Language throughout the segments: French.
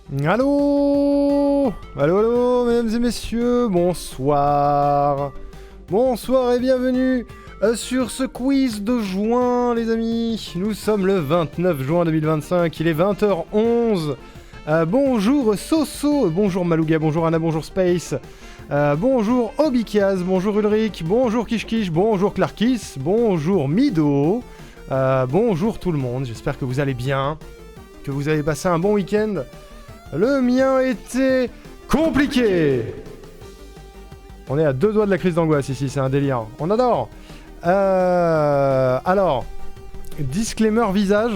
Allô, allô, mesdames et messieurs, bonsoir. Bonsoir et bienvenue sur ce quiz de juin, les amis. Nous sommes le 29 juin 2025, il est 20h11. Bonjour Soso, bonjour Malouga, bonjour Anna, bonjour Space. Bonjour Obikiaz, bonjour Ulrich, bonjour Kishkish, bonjour Clarkis, bonjour Mido. Bonjour tout le monde, j'espère que vous allez bien, que vous avez passé un bon week-end. Le mien était compliqué. On est à 2 doigts de la crise d'angoisse ici, c'est un délire. On adore. Alors, disclaimer visage.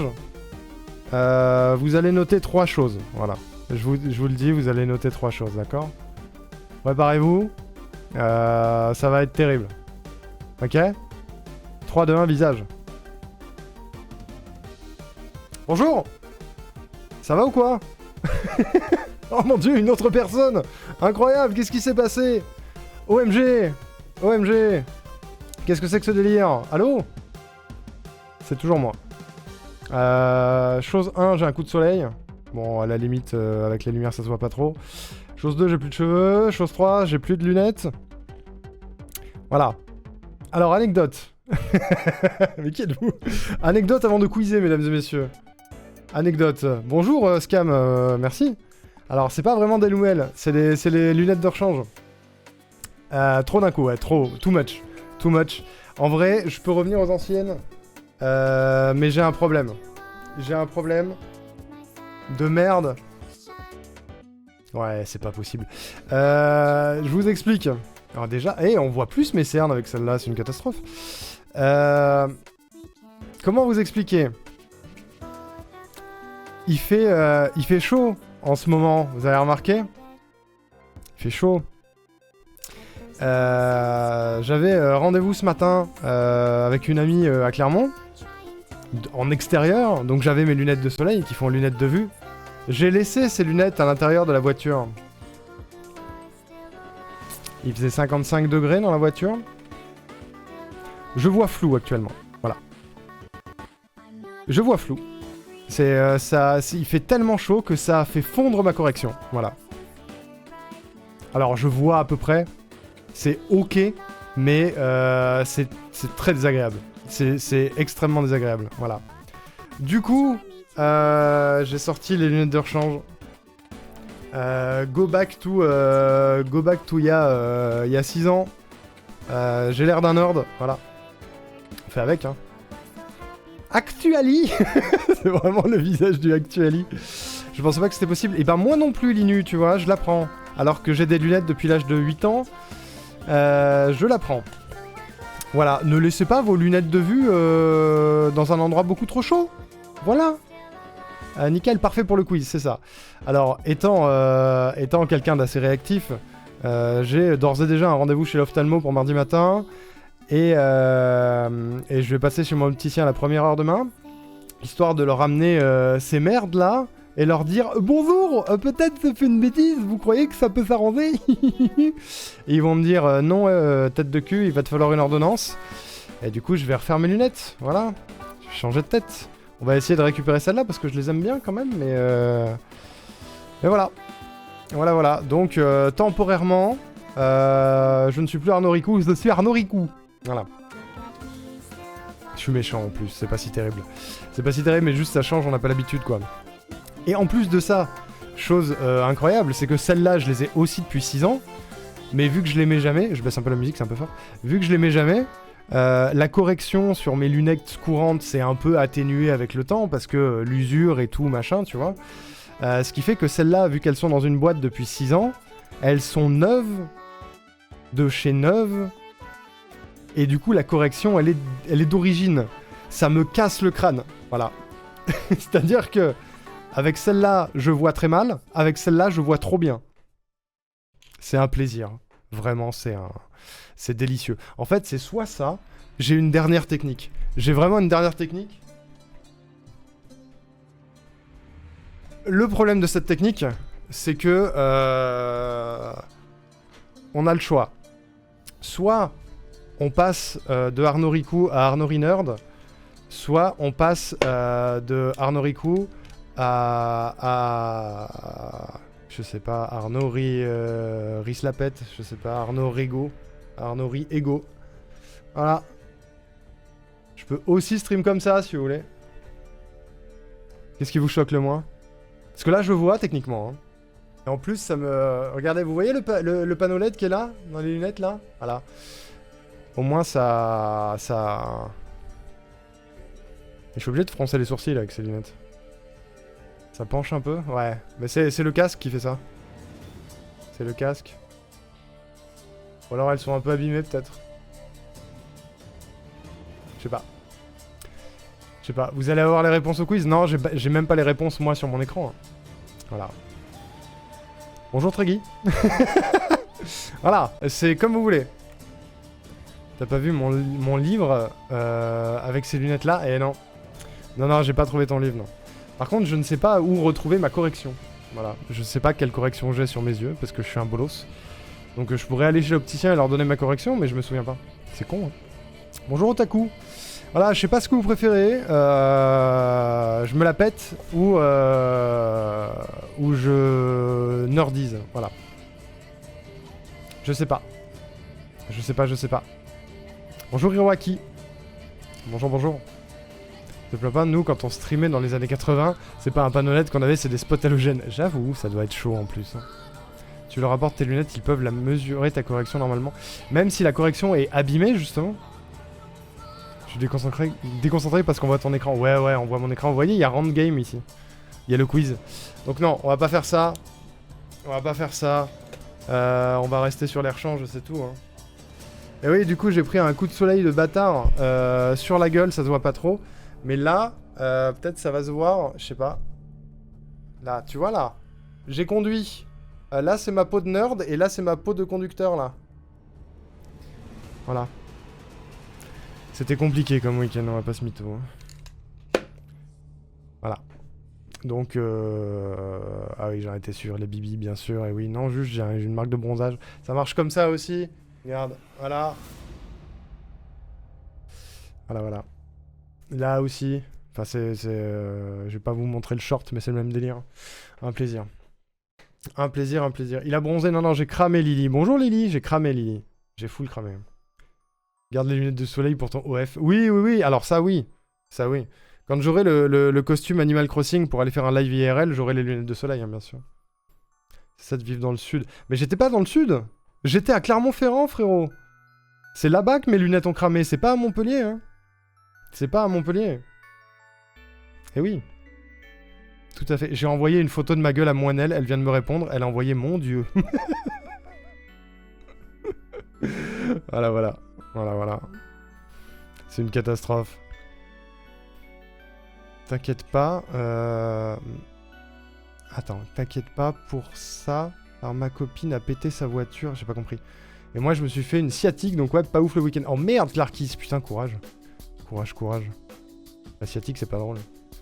Vous allez noter 3 choses. Voilà. Je vous le dis, vous allez noter 3 choses, d'accord ? Préparez-vous. Ça va être terrible. Ok ? 3, 2, 1, visage. Bonjour. Ça va ou quoi ? Oh mon dieu, une autre personne. Incroyable, qu'est-ce qui s'est passé ? OMG. OMG. Qu'est-ce que c'est que ce délire ? Allô ? C'est toujours moi. Chose 1, j'ai un coup de soleil. Bon, à la limite, avec la lumière, ça se voit pas trop. Chose 2, j'ai plus de cheveux. Chose 3, j'ai plus de lunettes. Voilà. Alors, anecdote. Mais qui êtes-vous ? Anecdote avant de quizer, mesdames et messieurs. Anecdote. Bonjour Scam, merci. Alors c'est pas vraiment des nouvelles, c'est les lunettes de rechange. Trop d'un coup, ouais, too much. En vrai, je peux revenir aux anciennes, mais j'ai un problème. J'ai un problème de merde. Ouais, c'est pas possible. Je vous explique. Alors déjà, on voit plus mes cernes avec celle-là, c'est une catastrophe. Comment vous expliquer ? Il fait chaud en ce moment, vous avez remarqué ? Il fait chaud. J'avais rendez-vous ce matin avec une amie à Clermont, en extérieur, donc j'avais mes lunettes de soleil qui font lunettes de vue. J'ai laissé ces lunettes à l'intérieur de la voiture. Il faisait 55 degrés dans la voiture. Je vois flou actuellement, voilà. Je vois flou. Il fait tellement chaud que ça a fait fondre ma correction, voilà. Alors je vois à peu près, c'est ok, mais c'est très désagréable. C'est extrêmement désagréable, voilà. Du coup, j'ai sorti les lunettes de rechange. Go back to il y a 6 ans. J'ai l'air d'un nerd, voilà. On fait avec, hein. Actuali. C'est vraiment le visage du Actuali. Je pensais pas que c'était possible. Et ben moi non plus, Linu, tu vois, je la prends. Alors que j'ai des lunettes depuis l'âge de 8 ans, je la prends. Voilà, ne laissez pas vos lunettes de vue dans un endroit beaucoup trop chaud. Voilà. Nickel, parfait pour le quiz, c'est ça. Alors, étant quelqu'un d'assez réactif, j'ai d'ores et déjà un rendez-vous chez l'ophtalmo pour mardi matin. Et je vais passer chez mon opticien à la première heure demain, histoire de leur ramener ces merdes là et leur dire bonjour, peut-être c'est fait une bêtise, vous croyez que ça peut s'arranger? Et ils vont me dire non, tête de cul, il va te falloir une ordonnance. Et du coup, je vais refaire mes lunettes, voilà, je vais changer de tête. On va essayer de récupérer celle-là parce que je les aime bien quand même, mais voilà. Voilà. Donc temporairement, je ne suis plus Arnaud Ricou, je suis Arnaud Ricou. Voilà. Je suis méchant en plus, c'est pas si terrible. C'est pas si terrible, mais juste ça change, on n'a pas l'habitude quoi. Et en plus de ça, chose incroyable, c'est que celles-là, je les ai aussi depuis 6 ans. Mais vu que je les mets jamais, je baisse un peu la musique, c'est un peu fort. Vu que je les mets jamais, la correction sur mes lunettes courantes s'est un peu atténuée avec le temps, parce que l'usure et tout, machin, tu vois. Ce qui fait que celles-là, vu qu'elles sont dans une boîte depuis 6 ans, elles sont neuves, de chez neuve. Et du coup, la correction, elle est d'origine. Ça me casse le crâne. Voilà. C'est-à-dire que, avec celle-là, je vois très mal. Avec celle-là, je vois trop bien. C'est un plaisir. Vraiment, c'est délicieux. En fait, c'est soit ça. J'ai une dernière technique. J'ai vraiment une dernière technique. Le problème de cette technique, c'est que... on a le choix. Soit... on passe de Arnaud Ricou à Arnaud Nerd, soit on passe de Arnaud Ricou à Je sais pas, Arnaud Rislapette, je sais pas, Arnaud Rigo, Arnaud Ego. Voilà. Je peux aussi stream comme ça si vous voulez. Qu'est-ce qui vous choque le moins? Parce que là je vois techniquement. Hein. Et en plus ça me... Regardez, vous voyez le panneau LED qui est là? Dans les lunettes là? Voilà. Au moins ça... Et je suis obligé de froncer les sourcils là, avec ces lunettes. Ça penche un peu? Ouais. Mais c'est le casque qui fait ça. C'est le casque. Ou alors elles sont un peu abîmées peut-être. Je sais pas. Je sais pas. Vous allez avoir les réponses au quiz? Non, j'ai même pas les réponses moi sur mon écran. Voilà. Bonjour Tregui. Voilà. C'est comme vous voulez. T'as pas vu mon livre avec ces lunettes là? Eh non. Non, j'ai pas trouvé ton livre, non. Par contre, je ne sais pas où retrouver ma correction. Voilà. Je sais pas quelle correction j'ai sur mes yeux, parce que je suis un bolos. Donc je pourrais aller chez l'opticien et leur donner ma correction, mais je me souviens pas. C'est con, hein. Bonjour Otaku. Voilà, je sais pas ce que vous préférez. Je me la pète ou je nerdise. Voilà. Je sais pas. Je sais pas. Bonjour Hiroaki. Bonjour. Ne te plains pas, nous, quand on streamait dans les années 80, c'est pas un panneau LED qu'on avait, c'est des spots halogènes. J'avoue, ça doit être chaud en plus. Hein. Tu leur apportes tes lunettes, ils peuvent la mesurer, ta correction, normalement. Même si la correction est abîmée, justement. Je suis déconcentré parce qu'on voit ton écran. Ouais, on voit mon écran. Vous voyez, il y a Rand Game ici. Il y a le quiz. Donc non, on va pas faire ça. On va rester sur les rechanges, c'est tout. Hein. Et oui, du coup, j'ai pris un coup de soleil de bâtard sur la gueule, ça se voit pas trop. Mais là, peut-être ça va se voir, je sais pas. Là, tu vois là. J'ai conduit. Là, c'est ma peau de nerd et là, c'est ma peau de conducteur, là. Voilà. C'était compliqué comme week-end, on va pas se mytho. Hein. Voilà. Donc, ah oui, j'en étais sûr, les bibis, bien sûr. Et oui, non, juste, j'ai une marque de bronzage. Ça marche comme ça aussi. Regarde, voilà. Voilà. Là aussi. Enfin, je vais pas vous montrer le short, mais c'est le même délire. Un plaisir. Un plaisir. Il a bronzé. Non, j'ai cramé Lily. Bonjour Lily, j'ai cramé Lily. J'ai full cramé. Garde les lunettes de soleil pour ton OF. Oui. Alors ça, oui. Quand j'aurai le costume Animal Crossing pour aller faire un live IRL, j'aurai les lunettes de soleil, hein, bien sûr. C'est ça de vivre dans le sud. Mais j'étais pas dans le sud. J'étais à Clermont-Ferrand, frérot. C'est là-bas que mes lunettes ont cramé. C'est pas à Montpellier, hein. C'est pas à Montpellier. Eh oui. Tout à fait. J'ai envoyé une photo de ma gueule à Moinelle. Elle vient de me répondre. Elle a envoyé mon Dieu. Voilà. C'est une catastrophe. T'inquiète pas. Attends, t'inquiète pas pour ça. Alors ma copine a pété sa voiture. J'ai pas compris. Et moi je me suis fait une sciatique. Donc ouais, pas ouf le week-end. Oh merde, Clarkis. Putain, courage. Courage. La sciatique, c'est pas drôle.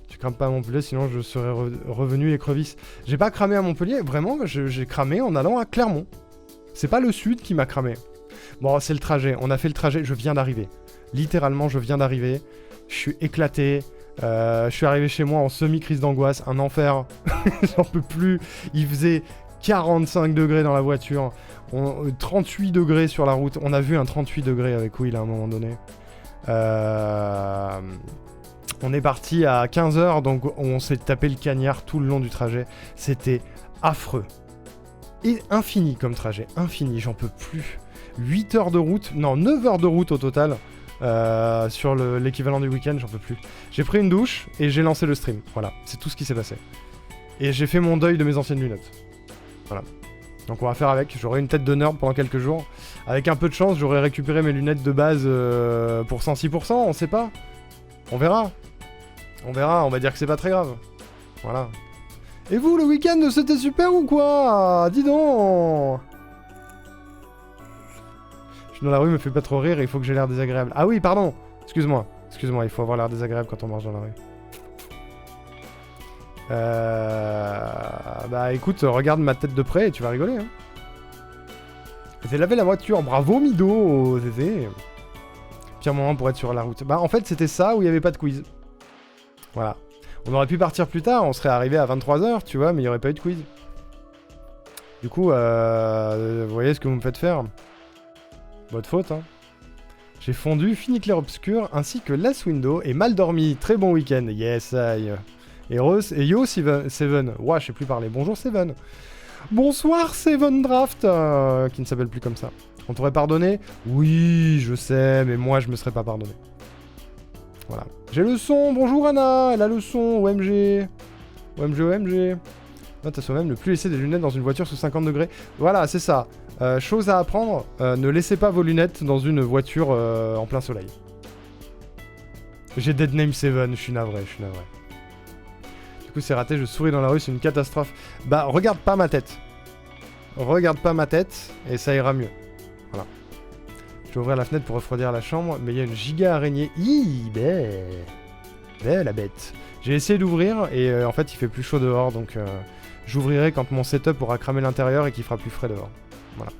Tu crames pas à Montpellier, sinon je serais revenu l'écrevisse. J'ai pas cramé à Montpellier. Vraiment, j'ai cramé en allant à Clermont. C'est pas le sud qui m'a cramé. Bon, c'est le trajet. On a fait le trajet. Je viens d'arriver. Littéralement, je viens d'arriver. Je suis éclaté. Je suis arrivé chez moi en semi-crise d'angoisse. Un enfer. J'en peux plus. Il faisait 45 degrés dans la voiture. 38 degrés sur la route. On a vu un 38 degrés avec Will à un moment donné. On est parti à 15h. Donc on s'est tapé le cagnard tout le long du trajet. C'était affreux. Et infini comme trajet. Infini. J'en peux plus. 8 heures de route. Non, 9 heures de route au total. Sur l'équivalent du week-end, j'en peux plus. J'ai pris une douche et j'ai lancé le stream. Voilà, c'est tout ce qui s'est passé. Et j'ai fait mon deuil de mes anciennes lunettes. Voilà. Donc on va faire avec. J'aurai une tête de nerd pendant quelques jours. Avec un peu de chance, j'aurai récupéré mes lunettes de base pour 106%, on sait pas. On verra. On va dire que c'est pas très grave. Voilà. Et vous, le week-end, c'était super ou quoi? Dis donc. Je suis dans la rue, me fait pas trop rire et il faut que j'ai l'air désagréable. Ah oui, pardon. Excuse-moi, il faut avoir l'air désagréable quand on marche dans la rue. Bah écoute, regarde ma tête de près et tu vas rigoler. Hein. J'ai lavé la voiture, bravo Mido, c'était pire moment pour être sur la route. Bah en fait c'était ça où il n'y avait pas de quiz. Voilà. On aurait pu partir plus tard, on serait arrivé à 23h, tu vois, mais il n'y aurait pas eu de quiz. Du coup, vous voyez ce que vous me faites faire? Votre faute, hein. J'ai fondu, fini clair obscur, ainsi que Last Window et mal dormi. Très bon week-end. Yes, I. Et Rose, et yo, Seven. Ouah, je sais plus parler. Bonjour, Seven. Bonsoir, Seven Draft, qui ne s'appelle plus comme ça. On t'aurait pardonné? Oui, je sais, mais moi, je me serais pas pardonné. Voilà. J'ai le son. Bonjour, Anna. Elle a le son. OMG. OMG, OMG. Note à soi-même, ne plus laisser des lunettes dans une voiture sous 50 degrés. Voilà, c'est ça. Chose à apprendre, ne laissez pas vos lunettes dans une voiture en plein soleil. J'ai Deadname 7, je suis navré, Du coup, c'est raté, je souris dans la rue, c'est une catastrophe. Bah, regarde pas ma tête. Regarde pas ma tête, et ça ira mieux. Voilà. Je vais ouvrir la fenêtre pour refroidir la chambre, mais il y a une giga araignée. Belle la bête. J'ai essayé d'ouvrir, et en fait, il fait plus chaud dehors, donc j'ouvrirai quand mon setup aura cramé l'intérieur et qu'il fera plus frais dehors. Voilà.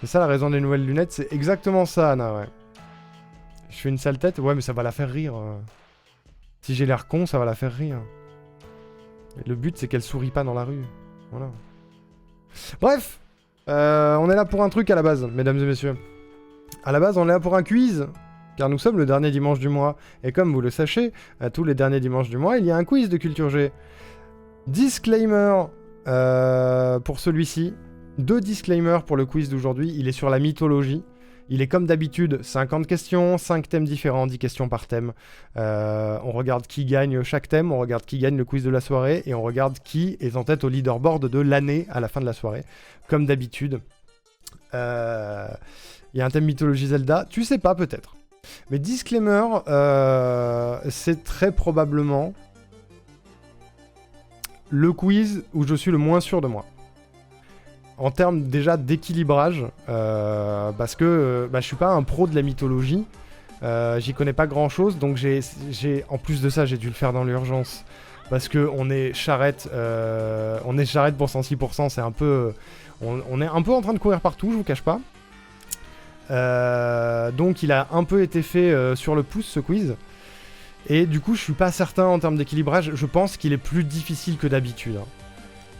C'est ça la raison des nouvelles lunettes, c'est exactement ça, Anna, ouais. Je fais une sale tête, ouais, mais ça va la faire rire. Si j'ai l'air con, ça va la faire rire. Et le but, c'est qu'elle sourit pas dans la rue. Voilà. Bref, on est là pour un truc à la base, mesdames et messieurs. À la base, on est là pour un quiz, car nous sommes le dernier dimanche du mois. Et comme vous le sachez, à tous les derniers dimanches du mois, il y a un quiz de Culture G. Disclaimer pour celui-ci. 2 disclaimers pour le quiz d'aujourd'hui. Il est sur la mythologie. Il est comme d'habitude 50 questions, 5 thèmes différents, 10 questions par thème. On regarde qui gagne chaque thème, on regarde qui gagne le quiz de la soirée et on regarde qui est en tête au leaderboard de l'année à la fin de la soirée. Comme d'habitude. Il y a un thème mythologie Zelda. Tu sais pas peut-être. Mais disclaimer, c'est très probablement le quiz où je suis le moins sûr de moi. En termes déjà d'équilibrage, parce que je suis pas un pro de la mythologie, j'y connais pas grand chose, donc en plus de ça j'ai dû le faire dans l'urgence, parce que on est charrette pour 106%, c'est un peu, on est un peu en train de courir partout, je vous cache pas. Donc il a un peu été fait sur le pouce ce quiz, et du coup je suis pas certain en termes d'équilibrage, je pense qu'il est plus difficile que d'habitude. Hein.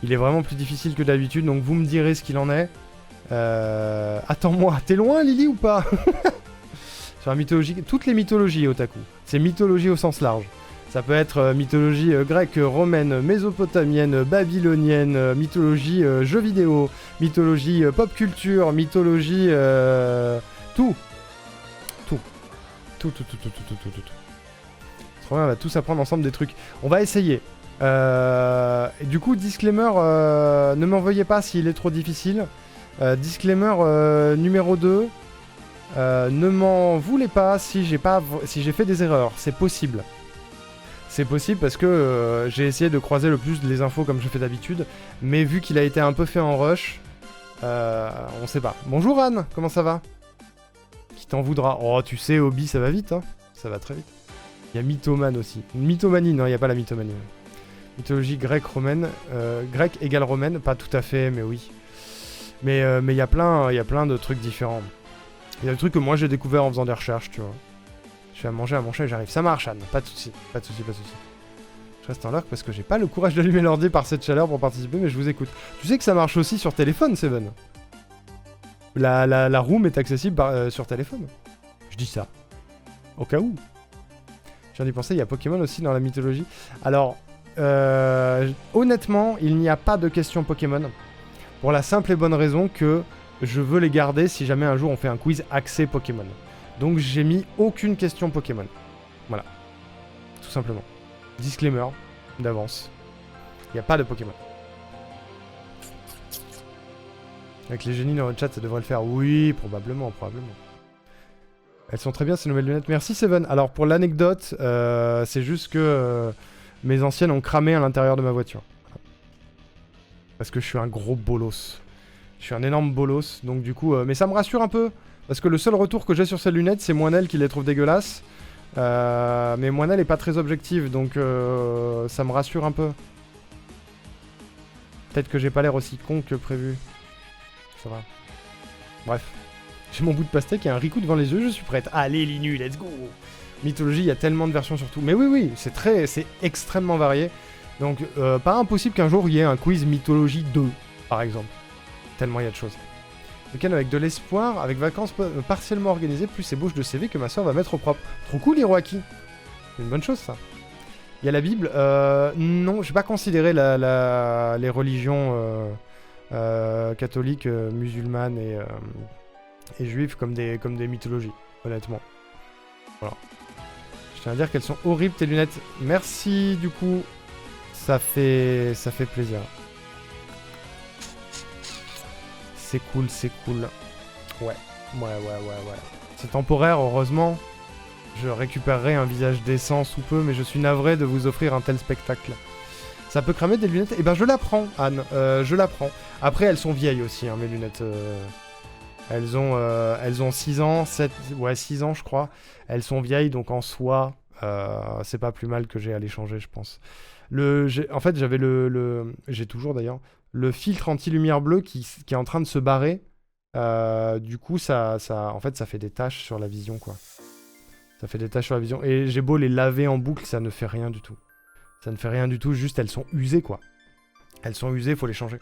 Il est vraiment plus difficile que d'habitude, donc vous me direz ce qu'il en est. Attends-moi, t'es loin Lily ou pas? Sur la mythologie, toutes les mythologies Otaku. C'est mythologie au sens large. Ça peut être mythologie grecque, romaine, mésopotamienne, babylonienne, mythologie jeux vidéo, mythologie pop culture, mythologie... Tout. C'est trop bien, on va tous apprendre ensemble des trucs. On va essayer. Du coup, disclaimer, ne m'envoyez pas s'il est trop difficile. Disclaimer numéro 2, ne m'en voulez pas si j'ai fait des erreurs. C'est possible. C'est possible parce que j'ai essayé de croiser le plus les infos comme je fais d'habitude. Mais vu qu'il a été un peu fait en rush, on sait pas. Bonjour Anne, comment ça va? Qui t'en voudra? Oh, tu sais, Obi, ça va vite, hein. Ça va très vite. Il y a mythomane aussi. Mythomanie, non, il n'y a pas la mythomanie. Mythologie grecque romaine, grecque égale romaine, pas tout à fait, mais oui. Mais il y a plein de trucs différents. Il y a des trucs que moi j'ai découvert en faisant des recherches, tu vois. Je fais à manger à mon chat et j'arrive. Ça marche, Anne, pas de soucis. Je reste en lock parce que j'ai pas le courage d'allumer l'ordi par cette chaleur pour participer, mais je vous écoute. Tu sais que ça marche aussi sur téléphone, Seven. La room est accessible sur téléphone. Je dis ça. Au cas où. Je viens d'y penser, il y a Pokémon aussi dans la mythologie. Alors... honnêtement, il n'y a pas de questions Pokémon. Pour la simple et bonne raison que je veux les garder si jamais un jour on fait un quiz axé Pokémon. Donc j'ai mis aucune question Pokémon. Voilà. Tout simplement. Disclaimer d'avance. Il n'y a pas de Pokémon. Avec les génies dans le chat, ça devrait le faire. Oui, probablement. Elles sont très bien ces nouvelles lunettes. Merci Seven. Alors pour l'anecdote, c'est juste que... mes anciennes ont cramé à l'intérieur de ma voiture. Parce que je suis un gros bolos. Je suis un énorme bolos, donc du coup... mais ça me rassure un peu, parce que le seul retour que j'ai sur ces lunettes, c'est Moinelle qui les trouve dégueulasses. Mais Moinelle est pas très objective, donc ça me rassure un peu. Peut-être que j'ai pas l'air aussi con que prévu. Ça va. Bref. J'ai mon bout de pastèque et un Riku devant les yeux, je suis prête. Allez Linu, let's go! Mythologie, il y a tellement de versions sur tout. Mais oui, c'est extrêmement varié. Donc, pas impossible qu'un jour, il y ait un quiz Mythologie 2. par exemple. Tellement il y a de choses. Week-end avec de l'espoir, avec vacances partiellement organisées, plus ébauche de CV que ma soeur va mettre au propre. Trop cool, Hiroaki. C'est une bonne chose, ça. Il y a la Bible. Non, je vais pas considérer les religions catholiques, musulmanes et juives comme des mythologies, honnêtement. Voilà. Je tiens à dire qu'elles sont horribles, tes lunettes. Merci, du coup. Ça fait plaisir. C'est cool, c'est cool. Ouais. C'est temporaire, heureusement. Je récupérerai un visage décent sous peu, mais je suis navré de vous offrir un tel spectacle. Ça peut cramer des lunettes? Eh ben je la prends, Anne. Je la prends. Après, elles sont vieilles aussi, hein, mes lunettes. Elles ont 6 ans, 7... Ouais, 6 ans, je crois. Elles sont vieilles, donc en soi, c'est pas plus mal que j'ai à les changer, je pense. En fait, j'avais j'ai toujours, d'ailleurs, le filtre anti-lumière bleue qui est en train de se barrer. Du coup, en fait, ça fait des taches sur la vision, quoi. Ça fait des taches sur la vision. Et j'ai beau les laver en boucle, ça ne fait rien du tout. Ça ne fait rien du tout, juste elles sont usées, quoi. Elles sont usées, faut les changer.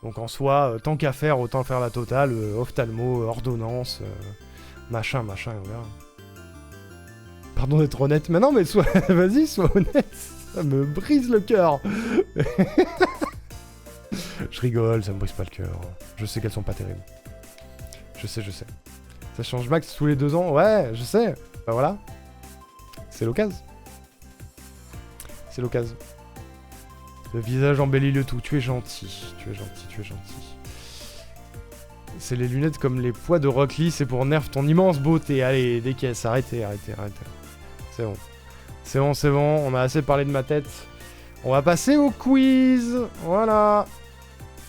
Donc en soi, tant qu'à faire, autant faire la totale. Ophtalmo, ordonnance, machin, on verra. Pardon d'être honnête. Mais non, mais vas-y, sois honnête. Ça me brise le cœur. Je rigole, ça me brise pas le cœur. Je sais qu'elles sont pas terribles. Je sais. Ça change max tous les 2 ans. Ouais, je sais. Bah voilà. C'est l'occasion. C'est l'occasion. Le visage embellit le tout. Tu es gentil. C'est les lunettes comme les poids de Rock Lee. C'est pour nerf ton immense beauté. Allez, des caisses. Arrêtez. C'est bon. On a assez parlé de ma tête. On va passer au quiz. Voilà.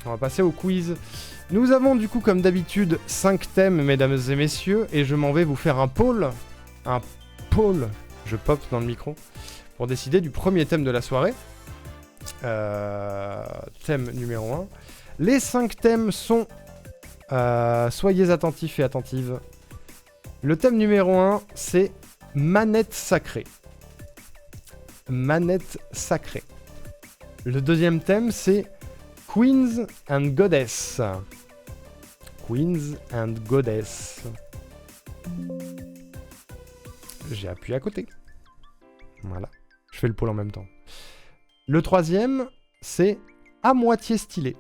On va passer au quiz. Nous avons du coup, comme d'habitude, 5 thèmes, mesdames et messieurs. Et je m'en vais vous faire un poll. Je pop dans le micro. Pour décider du premier thème de la soirée. Thème numéro 1. Les 5 thèmes sont... soyez attentifs et attentives. Le thème numéro 1, c'est manette sacrée. Manette sacrée. Le deuxième thème, c'est Queens and Goddess. Queens and Goddess. J'ai appuyé à côté. Voilà. Je fais le pôle en même temps. Le troisième, c'est à moitié stylé.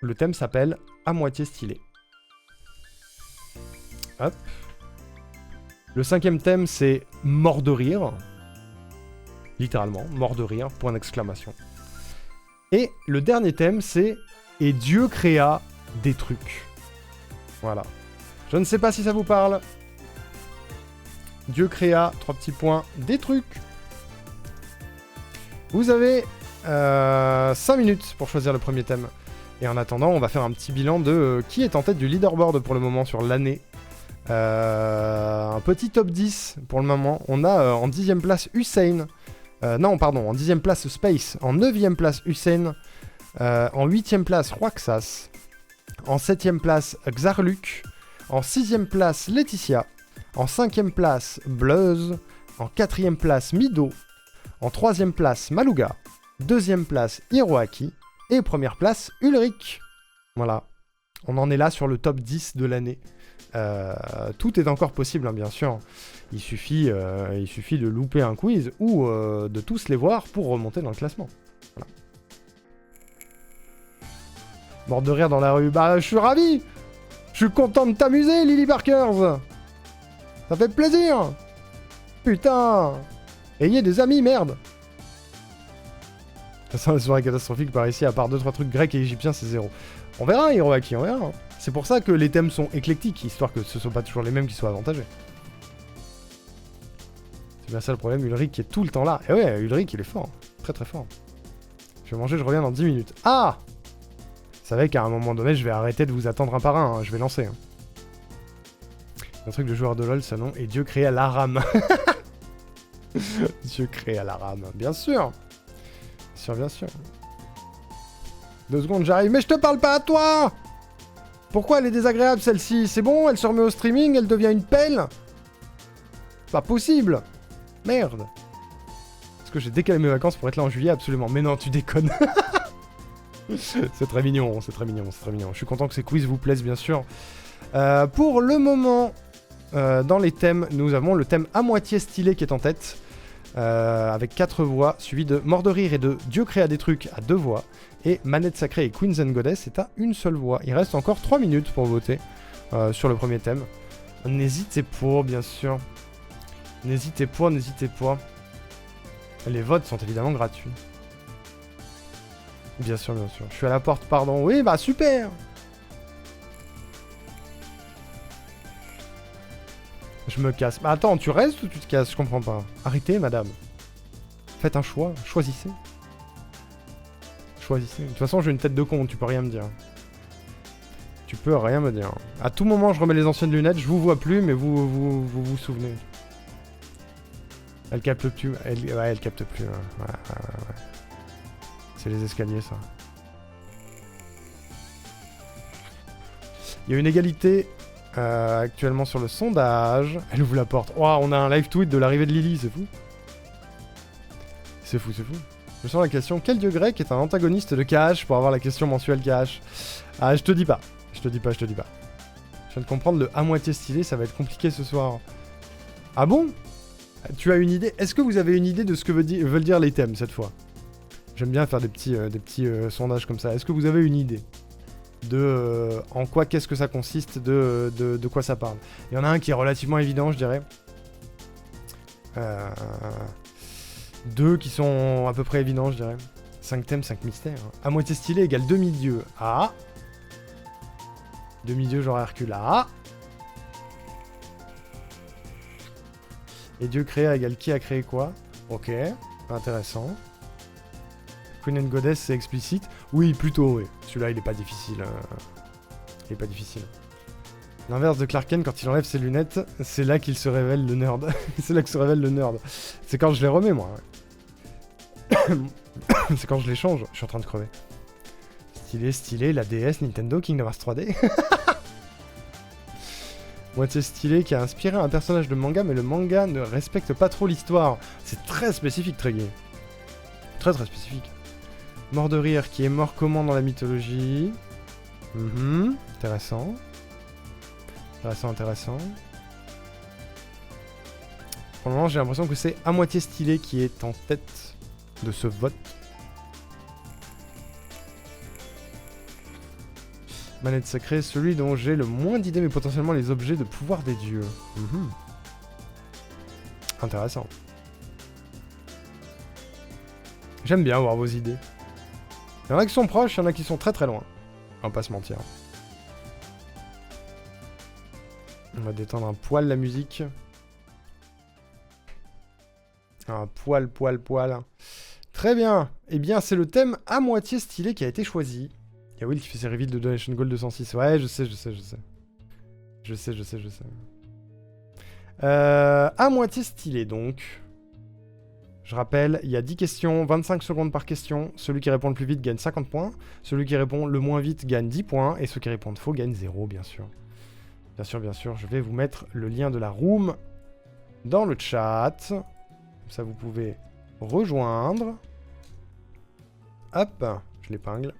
Le thème s'appelle à moitié stylé. Hop. Le cinquième thème, c'est mort de rire. Littéralement, mort de rire, point d'exclamation. Et le dernier thème, c'est et Dieu créa des trucs. Voilà. Je ne sais pas si ça vous parle. Dieu créa, 3 petits points, des trucs. Vous avez 5 minutes pour choisir le premier thème. Et en attendant, on va faire un petit bilan de qui est en tête du leaderboard pour le moment sur l'année. Un petit top 10 pour le moment. On a en 10ème place Hussein. En 10ème place Space. En 9ème place Hussein. En 8ème place Roaxas. En 7ème place Xarluc. En 6ème place Laetitia. En 5ème place Bleuze. En 4ème place Mido. En 3ème place Maluga. 2ème place Hiroaki. Et première place Ulrich. Voilà. On en est là sur le top 10 de l'année. Tout est encore possible, hein, bien sûr. Il suffit de louper un quiz ou de tous les voir pour remonter dans le classement. Voilà. Mort de rire dans la rue. Bah, je suis ravi. Je suis content de t'amuser, Lily Barkers. Ça fait plaisir. Putain. Ayez des amis, merde. De toute façon, la soirée catastrophique par ici, à part 2-3 trucs grecs et égyptiens, c'est 0. On verra, Hiroaki, on verra. C'est pour ça que les thèmes sont éclectiques, histoire que ce ne soient pas toujours les mêmes qui soient avantagés. C'est bien ça le problème, Ulrich qui est tout le temps là. Et ouais, Ulrich, il est fort. Très très fort. Je vais manger, je reviens dans 10 minutes. Ah! Vous savez qu'à un moment donné, je vais arrêter de vous attendre un par un, hein. Je vais lancer. Hein. Un truc de joueur de LoL, ça non. Et Dieu créa la rame. Dieu créa la rame. Bien sûr. Bien sûr. 2 secondes, j'arrive. Mais je te parle pas à toi! Pourquoi elle est désagréable celle-ci? C'est bon, elle se remet au streaming, elle devient une pelle? Pas possible! Merde! Est-ce que j'ai décalé mes vacances pour être là en juillet? Absolument. Mais non, tu déconnes. C'est très mignon, c'est très mignon, c'est très mignon. Je suis content que ces quiz vous plaisent, bien sûr. Pour le moment, dans les thèmes, nous avons le thème à moitié stylé qui est en tête, avec 4 voix, suivi de Mort de rire et de Dieu créa des trucs à 2 voix, et Manette sacrée et Queens and Goddess est à une seule voix. Il reste encore 3 minutes pour voter sur le premier thème. N'hésitez pas, bien sûr. N'hésitez pas, n'hésitez pas. Les votes sont évidemment gratuits. Bien sûr, bien sûr. Je suis à la porte, pardon. Oui, bah super. Je me casse. Bah attends, tu restes ou tu te casses? Je comprends pas. Arrêtez, madame. Faites un choix. Choisissez. Choisissez. De toute façon, j'ai une tête de con, tu peux rien me dire. Tu peux rien me dire. À tout moment, je remets les anciennes lunettes, je vous vois plus, mais vous souvenez. Elle capte plus. Ouais, elle capte plus. Ouais. C'est les escaliers, ça. Il y a une égalité actuellement sur le sondage. Elle ouvre la porte. Oh, on a un live tweet de l'arrivée de Lily, c'est fou. C'est fou, c'est fou. Je sens la question. Quel dieu grec est un antagoniste de KH pour avoir la question mensuelle KH? Ah, je te dis pas. Je te dis pas. Je viens de comprendre le à moitié stylé, ça va être compliqué ce soir. Ah bon? Tu as une idée? Est-ce que vous avez une idée de ce que veulent dire les thèmes cette fois? J'aime bien faire des petits sondages comme ça. Est-ce que vous avez une idée de en quoi, qu'est-ce que ça consiste, de quoi ça parle? Il y en a un qui est relativement évident, je dirais. 2 qui sont à peu près évidents, je dirais. 5 thèmes, 5 mystères. À moitié stylé égale demi-dieu. Ah. Demi-dieu, genre Hercule. Ah. Et Dieu créa égale qui a créé quoi? Ok, intéressant. Queen and Goddess, c'est explicite? Oui, plutôt, oui. Celui-là, il est pas difficile. Il est pas difficile. L'inverse de Clark Kent, quand il enlève ses lunettes, c'est là qu'il se révèle le nerd. C'est là que se révèle le nerd. C'est quand je les remets, moi. Ouais. C'est quand je les change. Je suis en train de crever. Stylé, la DS, Nintendo, Kingdom Hearts 3D. Moitié stylé qui a inspiré un personnage de manga, mais le manga ne respecte pas trop l'histoire. C'est très spécifique, Tréguier. Très spécifique. Mort de rire qui est mort comment dans la mythologie? Intéressant. Intéressant. Pour le moment, j'ai l'impression que c'est à moitié stylé qui est en tête de ce vote. Manette sacrée, celui dont j'ai le moins d'idées, mais potentiellement les objets de pouvoir des dieux. Intéressant. J'aime bien voir vos idées. Il y en a qui sont proches, il y en a qui sont très loin. On va pas se mentir. On va détendre un poil la musique. Un poil. Très bien. Eh bien, c'est le thème à moitié stylé qui a été choisi. Il y a Will qui fait ses reveals de Donation Gold 206. Ouais, je sais. À moitié stylé, donc. Je rappelle, il y a 10 questions, 25 secondes par question. Celui qui répond le plus vite gagne 50 points. Celui qui répond le moins vite gagne 10 points. Et ceux qui répondent faux gagnent 0, bien sûr. Bien sûr. Je vais vous mettre le lien de la room dans le chat. Comme ça, vous pouvez rejoindre. Hop, je l'épingle.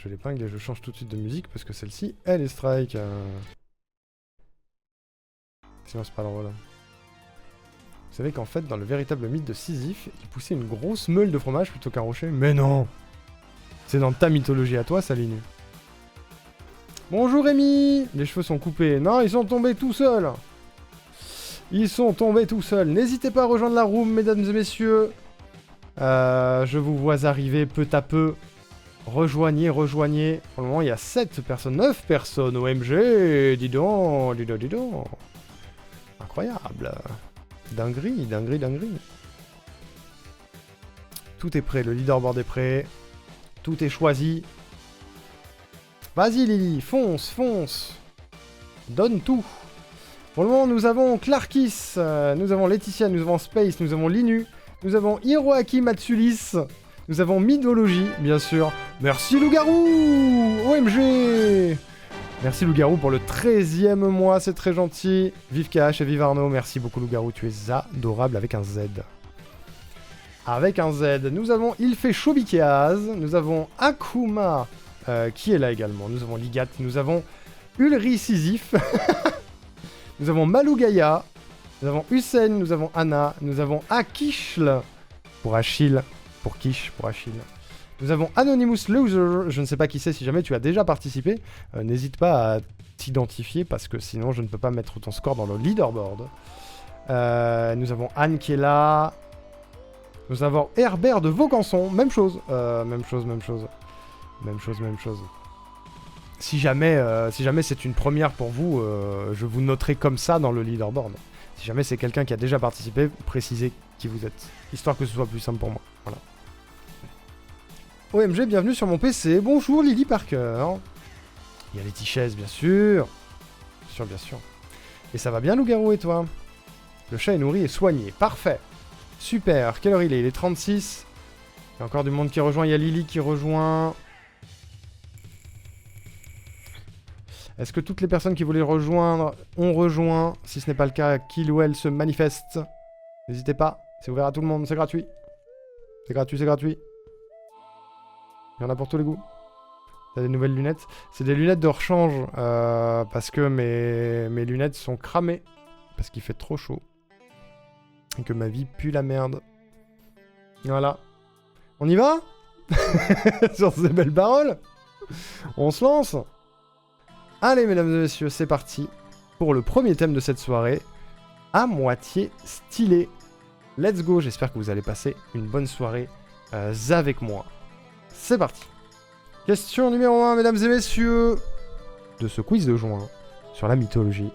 Et je change tout de suite de musique parce que celle-ci, elle est strike. Sinon, c'est pas drôle. Vous savez qu'en fait, dans le véritable mythe de Sisyphe, il poussait une grosse meule de fromage plutôt qu'un rocher? Mais non! C'est dans ta mythologie à toi, Saline. Bonjour Rémi! Les cheveux sont coupés. Non, ils sont tombés tout seuls! N'hésitez pas à rejoindre la room, mesdames et messieurs. Je vous vois arriver peu à peu. Rejoignez. Pour le moment, il y a 7 personnes, 9 personnes. OMG! Dis donc. Incroyable. Dinguerie. Tout est prêt, le leaderboard est prêt. Tout est choisi. Vas-y Lily, fonce. Donne tout. Pour le moment, nous avons Clarkis, nous avons Laetitia, nous avons Space, nous avons Linu, nous avons Hiroaki Matsulis, nous avons Midologie, bien sûr. Merci Loup-Garou! OMG! Merci Loup-Garou pour le 13e mois, c'est très gentil. Vive KH et vive Arnaud, merci beaucoup Loup-Garou, tu es adorable avec un Z. avec un Z. Nous avons Il fait chaud Bikeaz. Nous avons Akuma qui est là également. Nous avons Ligat. Nous avons Ulri Sisyphe. Nous avons Malugaya. Nous avons Hussein. Nous avons Anna. Nous avons Akishl pour Achille. Pour Kish, pour Achille. Nous avons Anonymous Loser. Je ne sais pas qui c'est, si jamais tu as déjà participé. N'hésite pas à t'identifier parce que sinon je ne peux pas mettre ton score dans le leaderboard. Nous avons Anne qui est là. Nous avons Herbert de Vaucanson. Même chose. Même chose. Si jamais c'est une première pour vous, je vous noterai comme ça dans le leaderboard. Si jamais c'est quelqu'un qui a déjà participé, précisez qui vous êtes. Histoire que ce soit plus simple pour moi. Voilà. OMG, bienvenue sur mon PC. Bonjour Lily Parker. Il y a les Tichaises, bien sûr. Bien sûr. Et ça va bien, loup-garou, et toi? Le chat est nourri et soigné. Parfait. Super. Quelle heure il est? Il est 36. Il y a encore du monde qui rejoint. Il y a Lily qui rejoint. Est-ce que toutes les personnes qui voulaient rejoindre ont rejoint? Si ce n'est pas le cas, qu'il ou elle se manifeste. N'hésitez pas. C'est ouvert à tout le monde. C'est gratuit. C'est gratuit. Il y en a pour tous les goûts. T'as des nouvelles lunettes? C'est des lunettes de rechange. Parce que mes lunettes sont cramées. Parce qu'il fait trop chaud. Et que ma vie pue la merde. Voilà. On y va? Sur ces belles paroles. On se lance. Allez, mesdames et messieurs, c'est parti. Pour le premier thème de cette soirée. À moitié stylé. Let's go. J'espère que vous allez passer une bonne soirée avec moi. C'est parti. Question numéro 1, mesdames et messieurs, de ce quiz de juin sur la mythologie.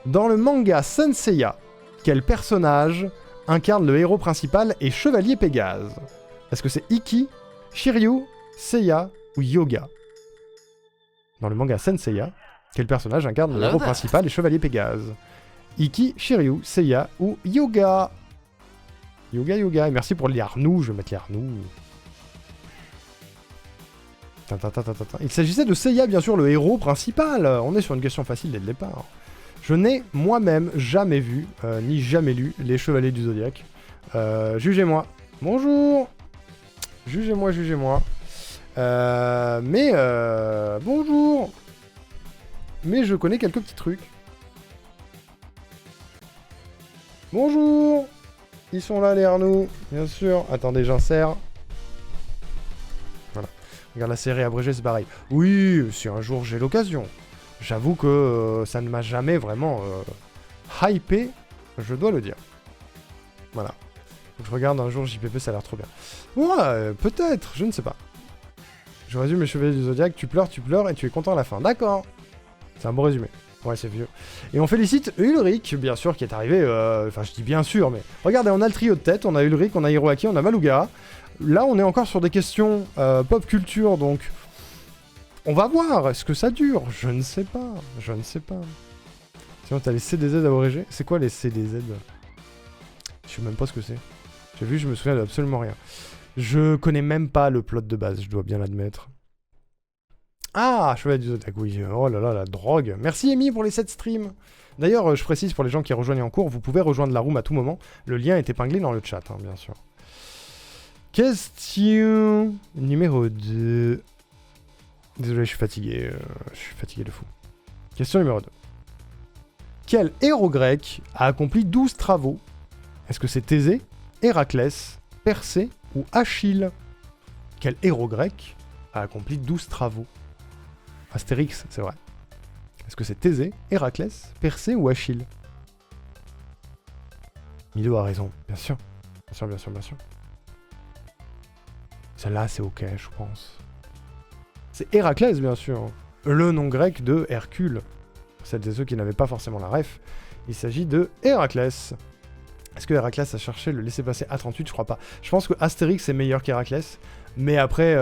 Dans le manga Saint Seiya, quel personnage incarne le héros principal et chevalier Pégase? Est-ce que c'est Iki, Shiryu, Seiya ou Yoga? Dans le manga Saint Seiya, quel personnage incarne le héros principal et chevalier Pégase? Iki, Shiryu, Seiya ou Yoga? Yoga, et merci pour les Arnoux, je vais mettre les Arnoux. Il s'agissait de Seiya, bien sûr, le héros principal. On est sur une question facile dès le départ. Je n'ai moi-même jamais vu, ni jamais lu, les Chevaliers du Zodiaque. Jugez-moi. Bonjour. Jugez-moi. Bonjour. Mais je connais quelques petits trucs. Bonjour. Ils sont là, les Arnoux, bien sûr. Attendez, j'insère. Voilà. Regarde, la série abrégée, c'est pareil. Oui, si un jour j'ai l'occasion. J'avoue que ça ne m'a jamais vraiment hypé, je dois le dire. Voilà. Donc, je regarde un jour JPP, ça a l'air trop bien. Ouais, peut-être, je ne sais pas. Je résume les Chevaliers du Zodiaque, tu pleures et tu es content à la fin. D'accord. C'est un bon résumé. Ouais, c'est vieux. Et on félicite Ulrich, bien sûr, qui est arrivé... Enfin, je dis bien sûr, mais... Regardez, on a le trio de tête, on a Ulrich, on a Hiroaki, on a Maluga. Là, on est encore sur des questions pop culture, donc... On va voir, est-ce que ça dure? Je ne sais pas. Sinon, t'as les CDZ abrégés. C'est quoi les CDZ? Je sais même pas ce que c'est. J'ai vu, je me souviens d'absolument rien. Je connais même pas le plot de base, je dois bien l'admettre. Ah, Chevalier du Zodiaque, oui. Oh là là, la drogue. Merci Amy pour les 7 streams. D'ailleurs, je précise pour les gens qui rejoignent en cours, vous pouvez rejoindre la room à tout moment. Le lien est épinglé dans le chat, hein, bien sûr. Question numéro 2. Désolé, je suis fatigué. De fou. Question numéro 2. Quel héros grec a accompli 12 travaux? Est-ce que c'est Thésée, Héraclès, Persée ou Achille? Quel héros grec a accompli 12 travaux? Astérix, c'est vrai. Est-ce que c'est Thésée, Héraclès, Persée ou Achille? Milo a raison, bien sûr. Bien sûr. Celle-là, c'est ok, je pense. C'est Héraclès, bien sûr. Le nom grec de Hercule. Celles et ceux qui n'avaient pas forcément la ref. Il s'agit de Héraclès. Est-ce que Héraclès a cherché le laisser-passer A38? Je crois pas. Je pense que Astérix est meilleur qu'Héraclès. Mais après,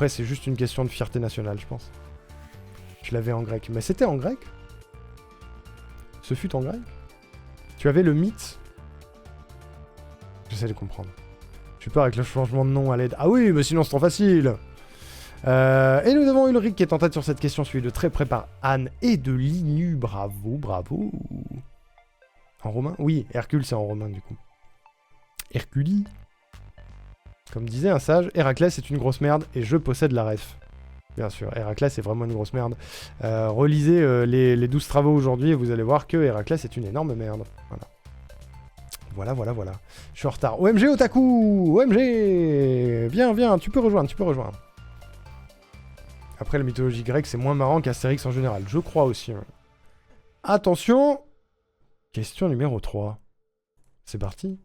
c'est juste une question de fierté nationale, je pense. Je l'avais en grec. Mais c'était en grec? Ce fut en grec? Tu avais le mythe? J'essaie de comprendre. J'ai peur avec le changement de nom à l'aide. Ah oui, mais sinon c'est trop facile. Et nous avons Ulrich qui est en tête sur cette question, suivi de très près par Anne et de Linu. Bravo. En romain? Oui, Hercule c'est en romain du coup. Hercule. Comme disait un sage, Héraclès est une grosse merde et je possède la ref. Bien sûr, Héraclès est vraiment une grosse merde. Relisez les 12 travaux aujourd'hui et vous allez voir que Héraclès est une énorme merde. Voilà. Je suis en retard. OMG Otaku! OMG! Viens, tu peux rejoindre. Après, la mythologie grecque, c'est moins marrant qu'Astérix en général. Je crois aussi. Hein. Attention! Question numéro 3. C'est parti.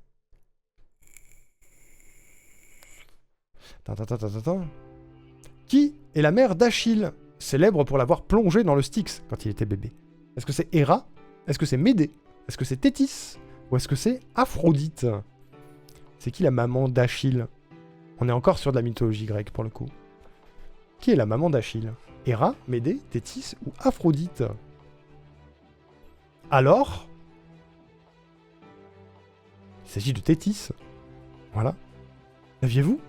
Qui est la mère d'Achille, célèbre pour l'avoir plongé dans le Styx quand il était bébé? Est-ce que c'est Héra? Est-ce que c'est Médée? Est-ce que c'est Thétis? Ou est-ce que c'est Aphrodite? C'est qui la maman d'Achille? On est encore sur de la mythologie grecque pour le coup. Qui est la maman d'Achille? Héra, Médée, Thétis ou Aphrodite? Alors, il s'agit de Thétis. Voilà. L'aviez-vous?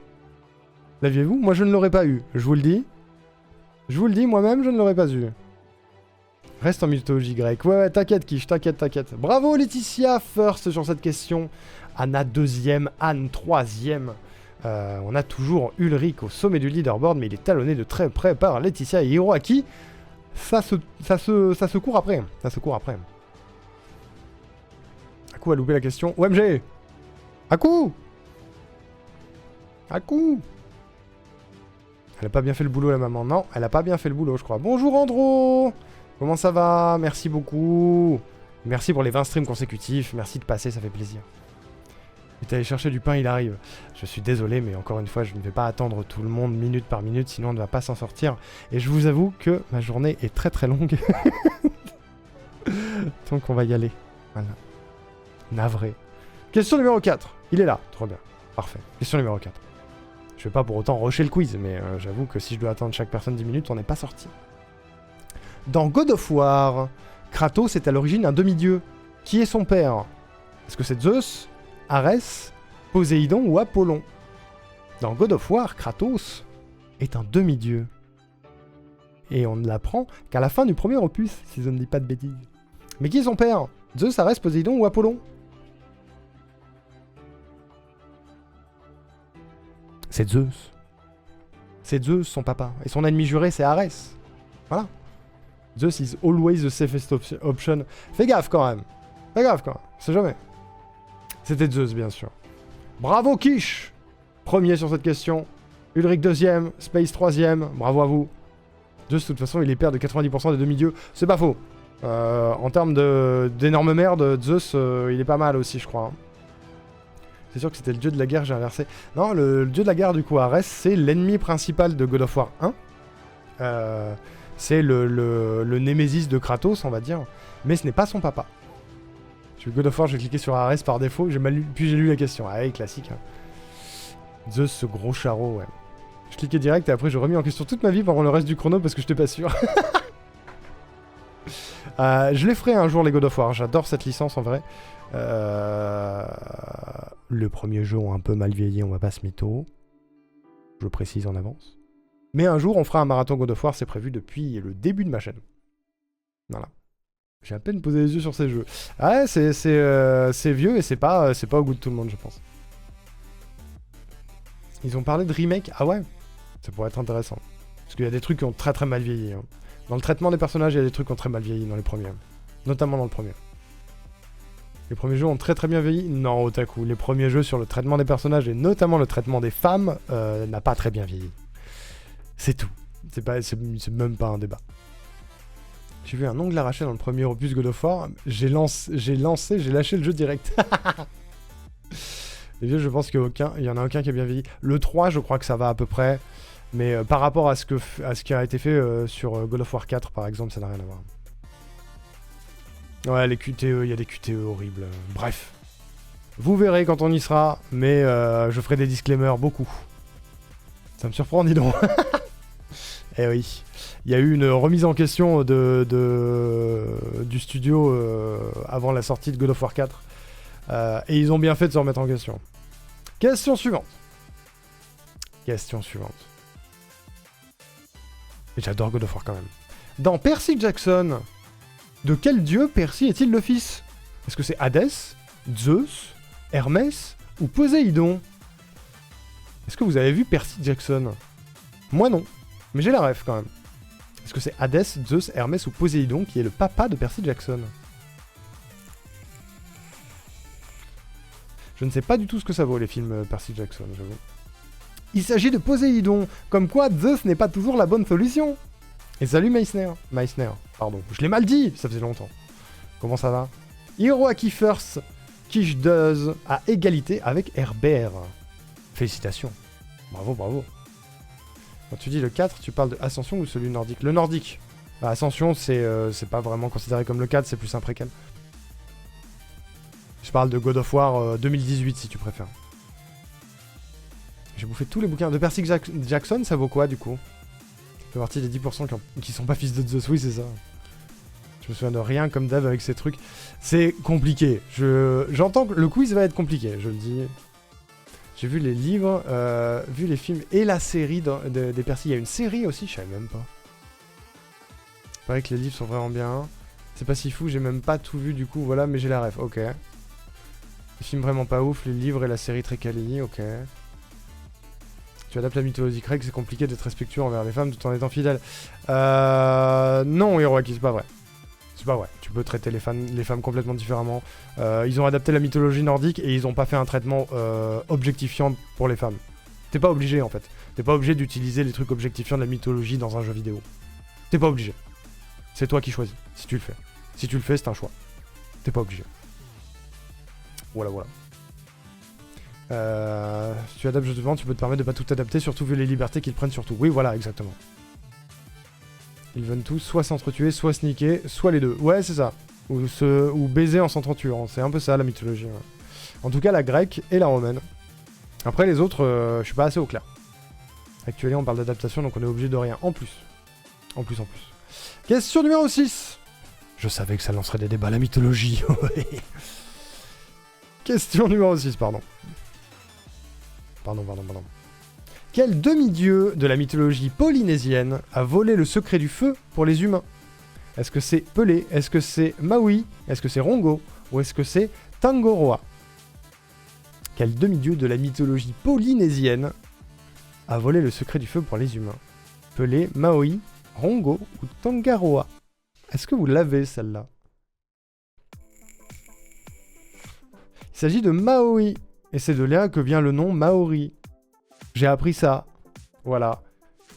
Moi je ne l'aurais pas eu, je vous le dis. Moi-même je ne l'aurais pas eu. Reste en mythologie grecque. Ouais, t'inquiète Kish, t'inquiète. Bravo Laetitia, first sur cette question. Anna deuxième, Anne troisième. On a toujours Ulrich au sommet du leaderboard, mais il est talonné de très près par Laetitia et Hiroaki. Ça se court après. Aku a loupé la question. OMG! Aku! Elle a pas bien fait le boulot la maman. Non, elle a pas bien fait le boulot je crois. Bonjour Andro! Comment ça va? Merci beaucoup. Merci pour les 20 streams consécutifs. Merci de passer, ça fait plaisir. Et t'es allé chercher du pain, il arrive. Je suis désolé, mais encore une fois, je ne vais pas attendre tout le monde minute par minute, sinon on ne va pas s'en sortir. Et je vous avoue que ma journée est très très longue. Donc on va y aller. Voilà. Navré. Question numéro 4. Il est là. Trop bien. Parfait. Question numéro 4. Je vais pas pour autant rusher le quiz, mais j'avoue que si je dois attendre chaque personne 10 minutes, on n'est pas sorti. Dans God of War, Kratos est à l'origine un demi-dieu. Qui est son père? Est-ce que c'est Zeus, Arès, Poséidon ou Apollon? Dans God of War, Kratos est un demi-dieu. Et on ne l'apprend qu'à la fin du premier opus, si je ne dis pas de bêtises. Mais qui est son père? Zeus, Arès, Poséidon ou Apollon? C'est Zeus. C'est Zeus, son papa. Et son ennemi juré, c'est Arès. Voilà. Zeus is always the safest option. Fais gaffe quand même. C'est jamais. C'était Zeus, bien sûr. Bravo, Kish! Premier sur cette question. Ulrich deuxième. Space troisième. Bravo à vous. Zeus, de toute façon, il est père de 90% des demi-dieux. C'est pas faux. En termes d'énorme merde, Zeus, il est pas mal aussi, je crois. C'est sûr que c'était le dieu de la guerre, j'ai inversé. Non, le dieu de la guerre, du coup, Arès, c'est l'ennemi principal de God of War 1. C'est le némésis de Kratos, on va dire. Mais ce n'est pas son papa. Sur God of War, j'ai cliqué sur Arès par défaut, puis j'ai lu la question. Ah oui, classique. Hein. Zeus, ce gros charreau, ouais. Je cliquais direct et après j'ai remis en question toute ma vie pendant le reste du chrono parce que j'étais pas sûr. Je les ferai un jour, les God of War. J'adore cette licence, en vrai. Le premier jeu ont un peu mal vieilli, on va pas se mytho. Je précise en avance. Mais un jour, on fera un marathon God of War, c'est prévu depuis le début de ma chaîne. Voilà. J'ai à peine posé les yeux sur ces jeux. Ah ouais, c'est vieux et c'est pas au goût de tout le monde, je pense. Ils ont parlé de remake. Ah ouais, ça pourrait être intéressant. Parce qu'il y a des trucs qui ont très très mal vieilli. Hein. Dans le traitement des personnages, il y a des trucs qui ont très mal vieilli dans les premiers. Notamment dans le premier. Les premiers jeux ont très très bien vieilli. Non, Otaku. Les premiers jeux sur le traitement des personnages et notamment le traitement des femmes n'a pas très bien vieilli. C'est tout. C'est même pas un débat. J'ai vu un ongle arraché dans le premier opus God of War. J'ai lâché le jeu direct. Les vieux, je pense qu'il y en a aucun qui a bien vieilli. Le 3, je crois que ça va à peu près. Mais par rapport à ce qui a été fait sur God of War 4, par exemple, ça n'a rien à voir. Ouais, les QTE, il y a des QTE horribles. Bref. Vous verrez quand on y sera, mais je ferai des disclaimers, beaucoup. Ça me surprend, dis donc. Eh oui. Il y a eu une remise en question du studio avant la sortie de God of War 4. Et ils ont bien fait de se remettre en question. Question suivante. Et j'adore God of War quand même. Dans Percy Jackson, de quel dieu Percy est-il le fils? Est-ce que c'est Hadès, Zeus, Hermès ou Poséidon? Est-ce que vous avez vu Percy Jackson? Moi non, mais j'ai la ref quand même. Est-ce que c'est Hadès, Zeus, Hermès ou Poséidon qui est le papa de Percy Jackson? Je ne sais pas du tout ce que ça vaut les films Percy Jackson, j'avoue. Il s'agit de Poséidon, comme quoi Zeus n'est pas toujours la bonne solution. Et salut Meissner. Meissner, pardon. Je l'ai mal dit, ça faisait longtemps. Comment ça va? Hiroaki First, Kish Does à égalité avec Herbert. Félicitations. Bravo, bravo. Quand tu dis le 4, tu parles de Ascension ou celui nordique? Le nordique. Bah, Ascension, c'est pas vraiment considéré comme le 4, c'est plus un préquel. Je parle de God of War 2018 si tu préfères. J'ai bouffé tous les bouquins. De Percy Jackson, ça vaut quoi du coup? Ça fait partie des 10% qui sont pas fils de Zeus, oui c'est ça. Je me souviens de rien comme d'hab avec ces trucs. C'est compliqué. J'entends que le quiz va être compliqué, je le dis. J'ai vu les livres, vu les films et la série des Percy. Il y a une série aussi, je savais même pas. Il paraît que les livres sont vraiment bien. C'est pas si fou, j'ai même pas tout vu du coup, voilà, mais j'ai la ref, ok. Les films vraiment pas ouf, les livres et la série très quali, ok. Tu adaptes la mythologie grecque, c'est compliqué d'être respectueux envers les femmes tout en étant fidèle. Non, Hiroaki, c'est pas vrai. C'est pas vrai. Tu peux traiter les femmes complètement différemment. Ils ont adapté la mythologie nordique et ils ont pas fait un traitement objectifiant pour les femmes. T'es pas obligé en fait. T'es pas obligé d'utiliser les trucs objectifiants de la mythologie dans un jeu vidéo. T'es pas obligé. C'est toi qui choisis, si tu le fais. Si tu le fais, c'est un choix. T'es pas obligé. Voilà, voilà. Si tu adaptes justement, tu peux te permettre de pas tout adapter, surtout vu les libertés qu'ils prennent surtout. Oui, voilà, exactement. Ils veulent tous soit s'entretuer, soit sneaker, soit les deux. Ouais, c'est ça. Ou baiser en s'entretuant. C'est un peu ça, la mythologie. Ouais. En tout cas, la grecque et la romaine. Après, les autres, je suis pas assez au clair. Actuellement, on parle d'adaptation, donc on est obligé de rien. En plus. En plus. Question numéro 6. Je savais que ça lancerait des débats, la mythologie. Question numéro 6, pardon. Pardon. Quel demi-dieu de la mythologie polynésienne a volé le secret du feu pour les humains? Est-ce que c'est Pelé? Est-ce que c'est Maui? Est-ce que c'est Rongo? Ou est-ce que c'est Tangoroa? Quel demi-dieu de la mythologie polynésienne a volé le secret du feu pour les humains? Pelé, Maui, Rongo ou Tangaroa? Est-ce que vous l'avez celle-là? Il s'agit de Maui. Et c'est de là que vient le nom Maori. J'ai appris ça. Voilà.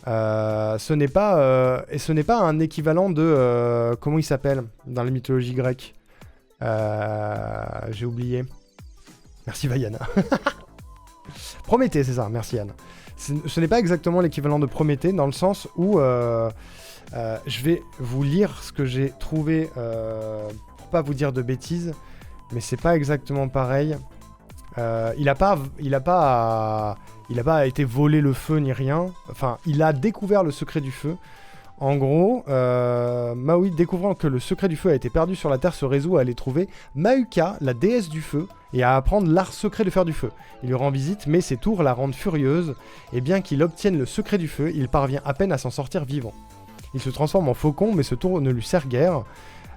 Ce n'est pas un équivalent de... comment il s'appelle dans la mythologie grecque? J'ai oublié. Merci Vaiana. Prométhée, c'est ça. Merci Yann. Ce n'est pas exactement l'équivalent de Prométhée dans le sens où... je vais vous lire ce que j'ai trouvé pour pas vous dire de bêtises. Mais c'est pas exactement pareil. Il a pas été volé le feu ni rien. Enfin, il a découvert le secret du feu. En gros, Maui, découvrant que le secret du feu a été perdu sur la Terre, se résout à aller trouver Mahuka, la déesse du feu, et à apprendre l'art secret de faire du feu. Il lui rend visite, mais ses tours la rendent furieuse, et bien qu'il obtienne le secret du feu, il parvient à peine à s'en sortir vivant. Il se transforme en faucon, mais ce tour ne lui sert guère.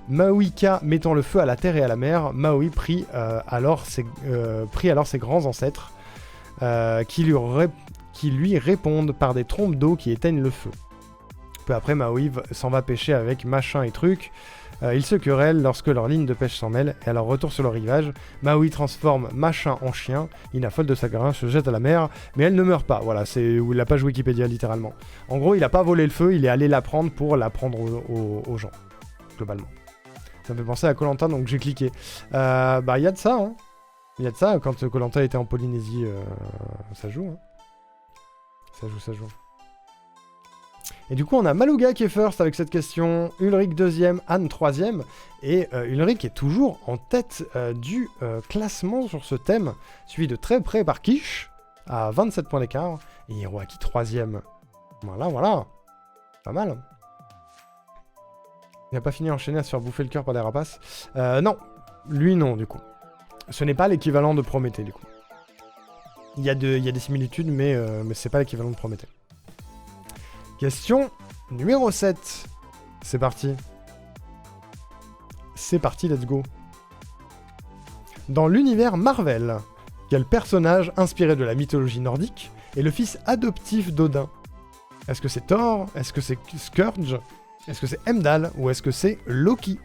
Mahuika mettant le feu à la terre et à la mer, Maui prit alors ses grands ancêtres qui lui répondent par des trompes d'eau qui éteignent le feu. Peu après, Maui s'en va pêcher avec machin et truc. Ils se querellent lorsque leur ligne de pêche s'en mêle, et à leur retour sur le rivage, Maui transforme machin en chien, il affole de sa gare, se jette à la mer, mais elle ne meurt pas. Voilà, c'est la page Wikipédia littéralement. En gros, il a pas volé le feu, il est allé l'apprendre pour l'apprendre aux gens, globalement. Ça me fait penser à Koh-Lanta, donc j'ai cliqué. Bah, il y a de ça, hein. Il y a de ça, quand Koh-Lanta était en Polynésie, ça joue, hein. Ça joue. Et du coup, on a Malouga qui est first avec cette question, Ulrich 2ème, Anne 3ème, et Ulrich est toujours en tête du classement sur ce thème, suivi de très près par Kish, à 27 points d'écart, et Hiroaki 3ème. Voilà. Pas mal. Il n'a pas fini enchaîné à se faire bouffer le cœur par des rapaces. Non, lui non, du coup. Ce n'est pas l'équivalent de Prométhée, du coup. Il y a des similitudes, mais c'est pas l'équivalent de Prométhée. Question numéro 7. C'est parti. Let's go. Dans l'univers Marvel, Quel personnage inspiré de la mythologie nordique est le fils adoptif d'Odin? Est-ce que c'est Thor? Est-ce que c'est Scourge? Est-ce que c'est Heimdall? Ou est-ce que c'est Loki?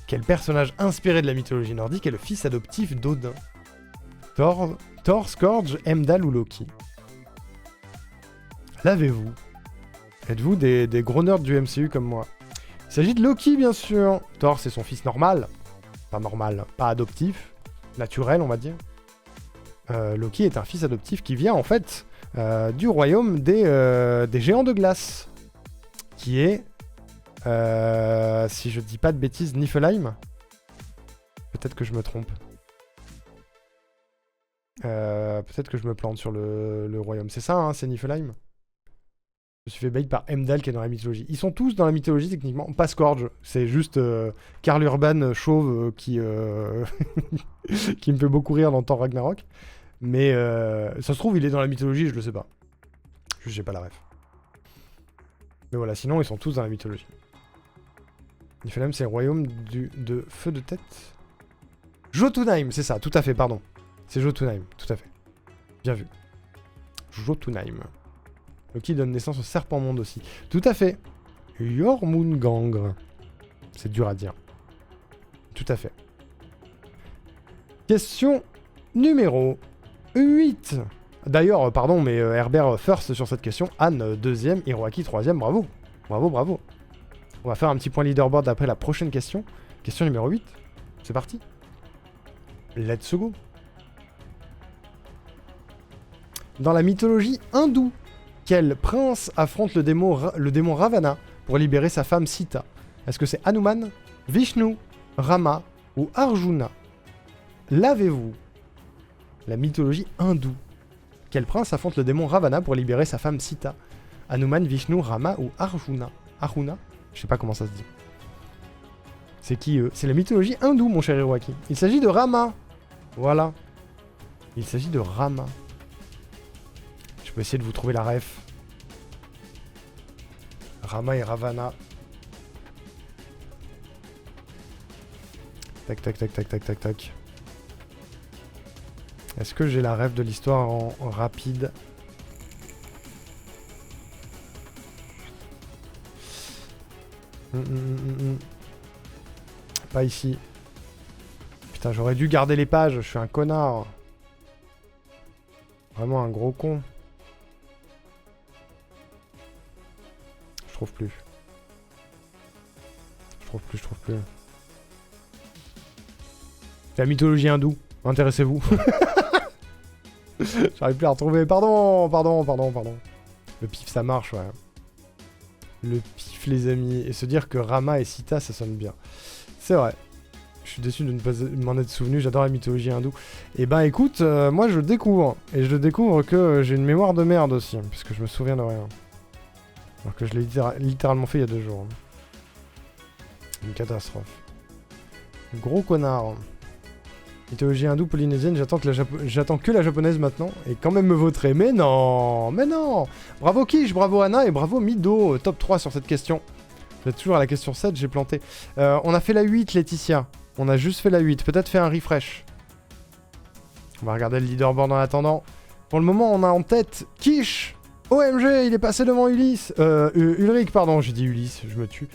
Quel personnage inspiré de la mythologie nordique est le fils adoptif d'Odin? Thor, Scourge, Heimdall ou Loki? Lavez-vous. Êtes-vous des gros nerds du MCU comme moi? Il s'agit de Loki, bien sûr. Thor, c'est son fils normal. Pas normal, pas adoptif. Naturel, on va dire. Loki est un fils adoptif qui vient, en fait, du royaume des géants de glace. Qui est, si je dis pas de bêtises, Niflheim. Peut-être que je me trompe. Peut-être que je me plante sur le royaume. C'est ça, hein, c'est Niflheim. Je me suis fait bait par Heimdall qui est dans la mythologie. Ils sont tous dans la mythologie techniquement. Pas Scourge. C'est juste Karl Urban chauve qui me fait beaucoup rire dans Thor Ragnarok. Mais ça se trouve il est dans la mythologie, je le sais pas. Je sais pas la ref. Mais voilà, sinon ils sont tous dans la mythologie. Niflheim c'est le royaume de feu de tête. Jotunheim, c'est ça, tout à fait, pardon. C'est Jotunheim, tout à fait. Bien vu. Jotunheim. Loki donne naissance au serpent monde aussi. Tout à fait. Jormungandr. C'est dur à dire. Tout à fait. Question numéro 8. D'ailleurs, pardon, mais Herbert first sur cette question. Anne, deuxième. Hiroaki, troisième. Bravo. Bravo, bravo. On va faire un petit point leaderboard après la prochaine question. Question numéro 8. C'est parti. Let's go. Dans la mythologie hindoue, quel prince affronte le démon Ravana pour libérer sa femme Sita? Est-ce que c'est Hanuman, Vishnu, Rama ou Arjuna? Lavez-vous. La mythologie hindoue. Quel prince affronte le démon Ravana pour libérer sa femme Sita? Hanuman, Vishnu, Rama ou Arjuna? Arjuna? Je sais pas comment ça se dit. C'est qui eux? C'est la mythologie hindoue, mon cher Hiroaki. Il s'agit de Rama. Voilà. Il s'agit de Rama. Je peux essayer de vous trouver la ref. Rama et Ravana. Tac, tac, tac, tac, tac, tac, tac. Est-ce que j'ai la ref de l'histoire en rapide? Pas ici. Putain, j'aurais dû garder les pages, je suis un connard. Vraiment un gros con. Je trouve plus. Je trouve plus. La mythologie hindoue, intéressez-vous. J'arrive plus à retrouver. Pardon. Le pif, ça marche, ouais. Le pif, les amis. Et se dire que Rama et Sita, ça sonne bien. C'est vrai. Je suis déçu de ne pas m'en être souvenu. J'adore la mythologie hindoue. Et ben écoute, moi je découvre. Et je découvre que j'ai une mémoire de merde aussi. Puisque je me souviens de rien. Alors que je l'ai littéralement fait il y a 2 jours. Une catastrophe. Gros connard. Mythologie hindoue polynésienne, j'attends que la japonaise maintenant. Et quand même me vautrer. Mais non. Bravo Kish, bravo Anna et bravo Mido. Top 3 sur cette question. Vous êtes toujours à la question 7, j'ai planté. On a fait la 8, Laetitia. On a juste fait la 8. Peut-être fait un refresh. On va regarder le leaderboard en attendant. Pour le moment, on a en tête Kish. OMG, il est passé devant Ulysse. Ulrich, pardon, j'ai dit Ulysse, je me tue.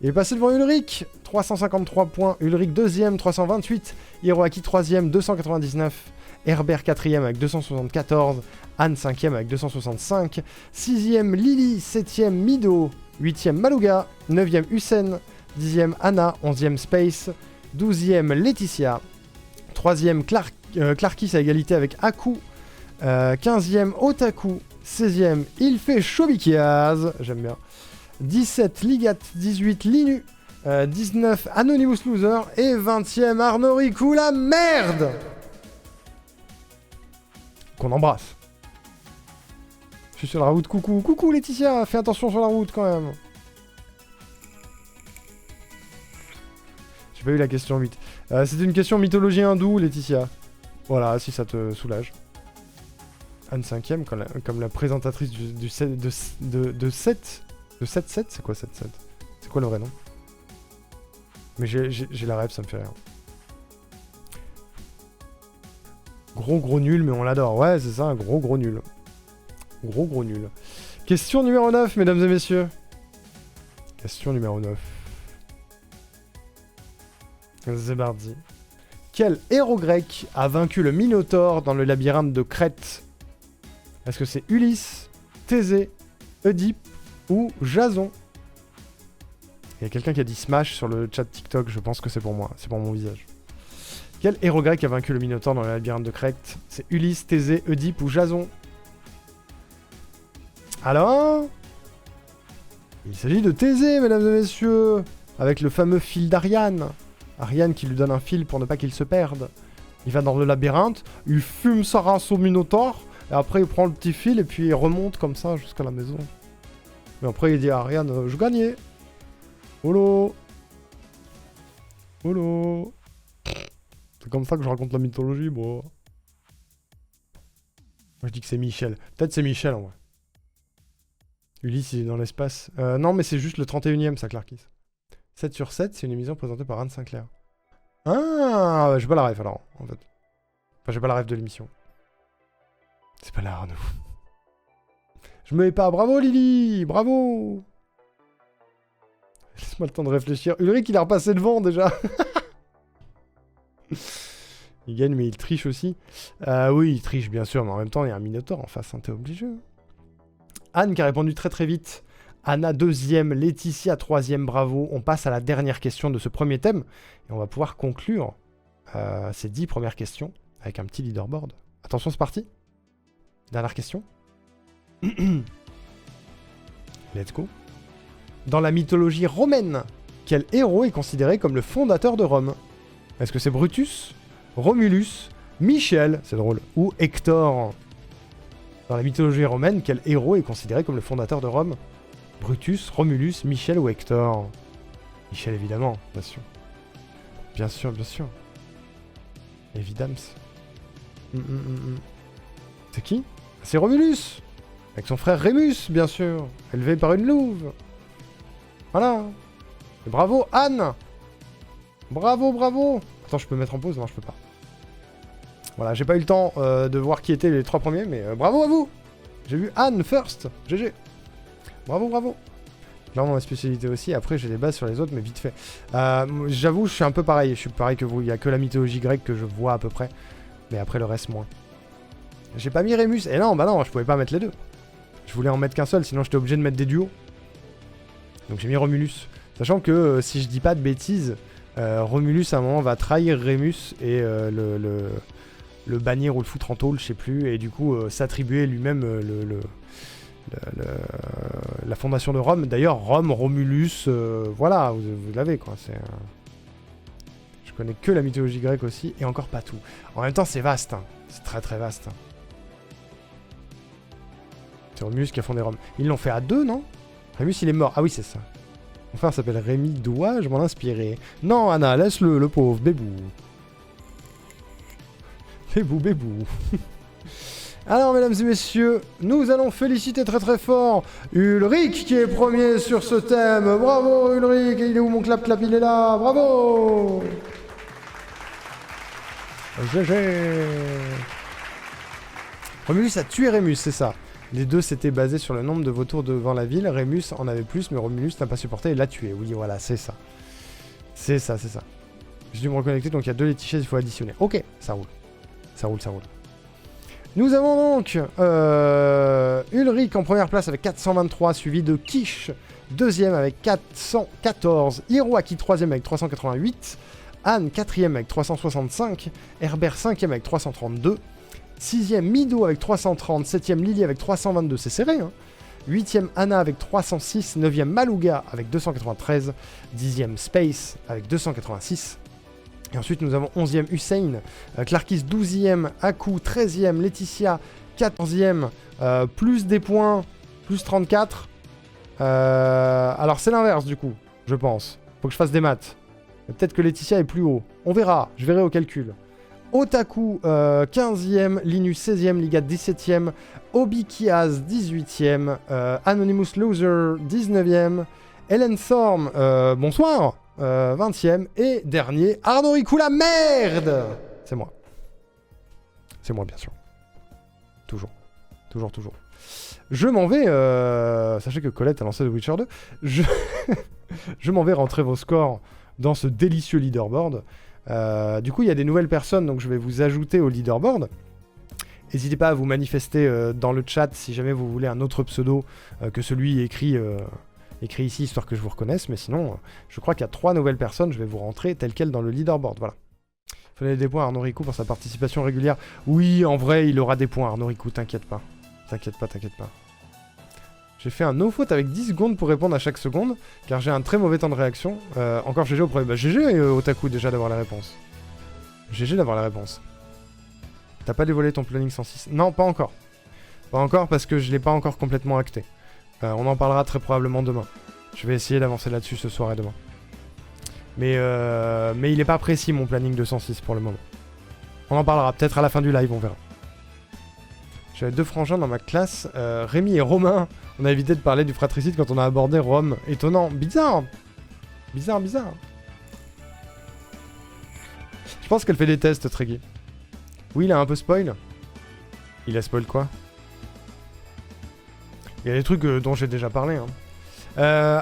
Il est passé devant Ulrich, 353 points. Ulrich 2ème, 328. Hiroaki 3ème, 299. Herbert 4ème avec 274. Anne 5ème avec 265. 6ème Lily, 7ème Mido. 8ème Maluga. 9ème Hussein. 10ème Anna. 11ème Space. 12ème Laetitia. 3ème Clarkis à égalité avec Aku. 15ème Otaku. 16ème Il fait Chobikiaz. J'aime bien. 17 Ligat. 18 Linu. 19 Anonymous Loser. Et 20ème Arnaud Ricou, la merde qu'on embrasse. Je suis sur la route. Coucou Laetitia. Fais attention sur la route quand même. J'ai pas eu la question 8. C'était une question mythologie hindoue, Laetitia. Voilà, si ça te soulage. Anne 5ème, comme la présentatrice de 7. De 7-7, c'est quoi 7-7? C'est quoi le vrai nom? Mais j'ai la rêve, ça me fait rire. Gros nul, mais on l'adore. Ouais, c'est ça, un gros nul. Gros nul. Question numéro 9, mesdames et messieurs. Question numéro 9. C'est parti. Quel héros grec a vaincu le Minotaure dans le labyrinthe de Crète? Est-ce que c'est Ulysse, Thésée, Oedipe ou Jason? Il y a quelqu'un qui a dit Smash sur le chat TikTok, je pense que c'est pour moi, c'est pour mon visage. Quel héros grec a vaincu le Minotaure dans le labyrinthe de Crète? C'est Ulysse, Thésée, Oedipe ou Jason? Alors? Il s'agit de Thésée, mesdames et messieurs, avec le fameux fil d'Ariane. Ariane qui lui donne un fil pour ne pas qu'il se perde. Il va dans le labyrinthe, il fume sa race au Minotaure, et après il prend le petit fil et puis il remonte comme ça jusqu'à la maison. Mais après il dit à Ariane, je gagnais. Holo. Holo. C'est comme ça que je raconte la mythologie, bro. Moi je dis que c'est Michel. Peut-être c'est Michel en vrai. Ulysse il est dans l'espace. Non mais c'est juste le 31ème ça, Clarkis. 7 sur 7, c'est une émission présentée par Anne Sinclair. Ah, j'ai pas la ref alors, en fait. Enfin, j'ai pas la ref de l'émission. C'est pas là, Arnaud. Je me mets pas. Bravo, Lily. Bravo. Laisse-moi le temps de réfléchir. Ulrich, il a repassé devant, déjà. Il gagne, mais il triche aussi. Oui, il triche, bien sûr, mais en même temps, il y a un Minotaure en face, hein, t'es obligé. Anne qui a répondu très vite. Anna 2e, Laetitia 3e, bravo. On passe à la dernière question de ce premier thème. Et on va pouvoir conclure ces 10 premières questions avec un petit leaderboard. Attention, c'est parti. Dernière question. Let's go. Dans la mythologie romaine, quel héros est considéré comme le fondateur de Rome? Est-ce que c'est Brutus, Romulus, Michel, c'est drôle, ou Hector? Dans la mythologie romaine, quel héros est considéré comme le fondateur de Rome? Brutus, Romulus, Michel ou Hector? Michel, évidemment, bien sûr. Bien sûr, bien sûr. Évidemment. C'est qui? C'est Romulus! Avec son frère Rémus, bien sûr. Élevé par une louve. Voilà. Et bravo, Anne! Bravo, bravo! Attends, je peux mettre en pause? Non, je peux pas. Voilà, j'ai pas eu le temps de voir qui étaient les 3 premiers, mais bravo à vous! J'ai vu Anne first. GG. Bravo, bravo. Là, on a ma spécialité aussi. Après, j'ai des bases sur les autres, mais vite fait. J'avoue, je suis un peu pareil. Je suis pareil que vous. Il y a que la mythologie grecque que je vois à peu près. Mais après, le reste, moins. J'ai pas mis Rémus. Et non, bah non, je pouvais pas mettre les deux. Je voulais en mettre qu'un seul, sinon j'étais obligé de mettre des duos. Donc j'ai mis Romulus. Sachant que, si je dis pas de bêtises, Romulus, à un moment, va trahir Rémus et le bannir ou le foutre en tôle, je sais plus. Et du coup, s'attribuer lui-même la fondation de Rome. D'ailleurs, Rome, Romulus, voilà, vous l'avez quoi. Je connais que la mythologie grecque aussi, et encore pas tout. En même temps, c'est vaste, hein. C'est très vaste. Hein. C'est Romulus qui a fondé Rome. Ils l'ont fait à 2, non? Rémus, il est mort. Ah oui, c'est ça. Mon frère s'appelle Rémi, dois-je m'en inspirer? Non, Anna, laisse-le, le pauvre, bébou. Bébou. Alors, mesdames et messieurs, nous allons féliciter très fort Ulrich qui est premier sur ce thème. Bravo Ulrich, il est où mon clap? Il est là, bravo. GG. Romulus a tué Rémus, c'est ça. Les deux s'étaient basés sur le nombre de vautours devant la ville. Rémus en avait plus, mais Romulus n'a pas supporté et l'a tué. Oui, voilà, c'est ça. C'est ça. J'ai dû me reconnecter, donc il y a 2 Laetitia, il faut additionner. Ok, ça roule. Ça roule. Nous avons donc Ulrich en première place avec 423, suivi de Kish, deuxième avec 414, Hiroaki troisième avec 388, Anne quatrième avec 365, Herbert cinquième avec 332, sixième Mido avec 330, septième Lily avec 322, c'est serré, hein. 8ème Anna avec 306, 9ème Malouga avec 293, 10ème Space avec 286. Et ensuite, nous avons 11ème Hussein, Clarkis 12ème, Aku 13ème, Laetitia 14ème, plus des points, plus 34. Alors, c'est l'inverse du coup, je pense. Faut que je fasse des maths. Peut-être que Laetitia est plus haut. On verra, je verrai au calcul. Otaku 15ème, Linus 16ème, Liga 17ème, Obikiaz 18ème, Anonymous Loser 19ème, Helen Thorm, bonsoir 20ème, et dernier, Arnaud Ricou, la merde! C'est moi. C'est moi, bien sûr. Toujours. Toujours, toujours. Je m'en vais... Sachez que Colette a lancé The Witcher 2. Je m'en vais rentrer vos scores dans ce délicieux leaderboard. Du coup, il y a des nouvelles personnes, donc je vais vous ajouter au leaderboard. N'hésitez pas à vous manifester dans le chat si jamais vous voulez un autre pseudo que celui écrit ici, histoire que je vous reconnaisse. Mais sinon, je crois qu'il y a 3 nouvelles personnes. Je vais vous rentrer tel quel dans le leaderboard. Voilà. Il fallait des points à Arnaud Ricou pour sa participation régulière. Oui, en vrai, il aura des points, Arnaud Ricou, t'inquiète pas. T'inquiète pas, t'inquiète pas. J'ai fait un no-faute avec 10 secondes pour répondre à chaque seconde, car j'ai un très mauvais temps de réaction. Encore GG au premier. Bah GG Otaku déjà d'avoir la réponse. GG d'avoir la réponse. T'as pas dévoilé ton planning 106? Non, pas encore. Pas encore parce que je l'ai pas encore complètement acté. On en parlera très probablement demain. Je vais essayer d'avancer là-dessus ce soir et demain. Mais il est pas précis mon planning de 106 pour le moment. On en parlera peut-être à la fin du live, on verra. J'avais 2 frangins dans ma classe, Rémi et Romain. On a évité de parler du fratricide quand on a abordé Rome. Étonnant, bizarre. Bizarre. Je pense qu'elle fait des tests, Treggy. Oui, il a un peu spoil. Il a spoil quoi? Il y a des trucs dont j'ai déjà parlé. Hein.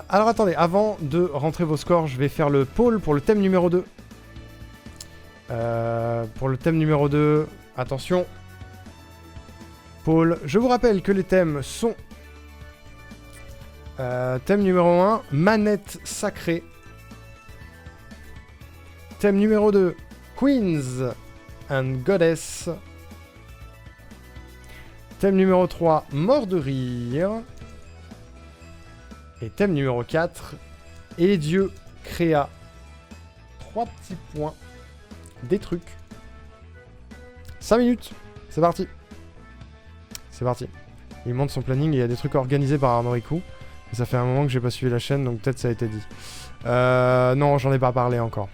Alors attendez, avant de rentrer vos scores, je vais faire le poll pour le thème numéro 2. Pour le thème numéro 2, attention. Poll. Je vous rappelle que les thèmes sont... thème numéro 1, manette sacrée. Thème numéro 2, Queens and Goddess. Thème numéro 3, mort de rire. Et thème numéro 4, et Dieu créa 3 petits points, des trucs. 5 minutes, c'est parti. C'est parti. Il montre son planning et il y a des trucs organisés par Arnaud Ricou. Et ça fait un moment que j'ai pas suivi la chaîne, donc peut-être ça a été dit. Non, j'en ai pas parlé encore.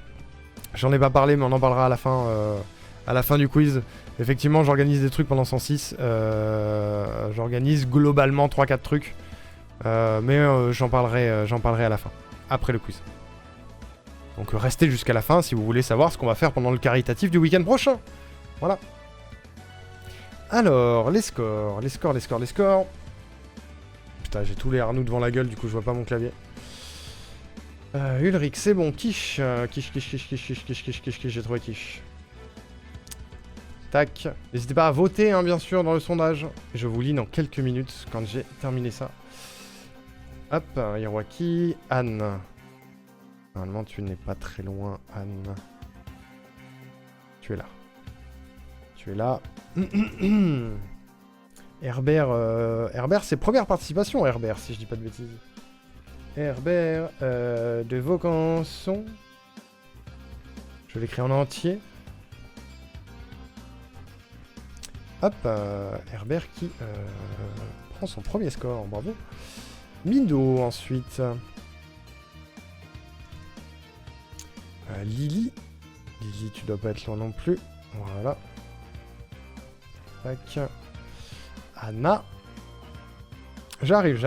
J'en ai pas parlé, mais on en parlera à la fin du quiz. Effectivement, j'organise des trucs pendant 106. J'organise globalement 3-4 trucs. Mais j'en parlerai à la fin, après le quiz. Donc restez jusqu'à la fin si vous voulez savoir ce qu'on va faire pendant le caritatif du week-end prochain. Voilà. Alors, les scores. Putain, j'ai tous les Arnoux devant la gueule, du coup je vois pas mon clavier. Ulrich, c'est bon. Quiche, j'ai trouvé Quiche. Tac. N'hésitez pas à voter, hein, bien sûr, dans le sondage. Je vous lis dans quelques minutes, quand j'ai terminé ça. Hop, Hiroaki, Anne. Normalement, tu n'es pas très loin, Anne. Tu es là. Tu es là. Herbert, c'est première participation, Herbert, si je dis pas de bêtises. Herbert, de Vaucanson. Je l'écris en entier. Hop, Herbert qui prend son premier score, bravo. Mido, ensuite. Lily. Lily, tu dois pas être loin non plus. Voilà. Tac. Anna. J'arrive.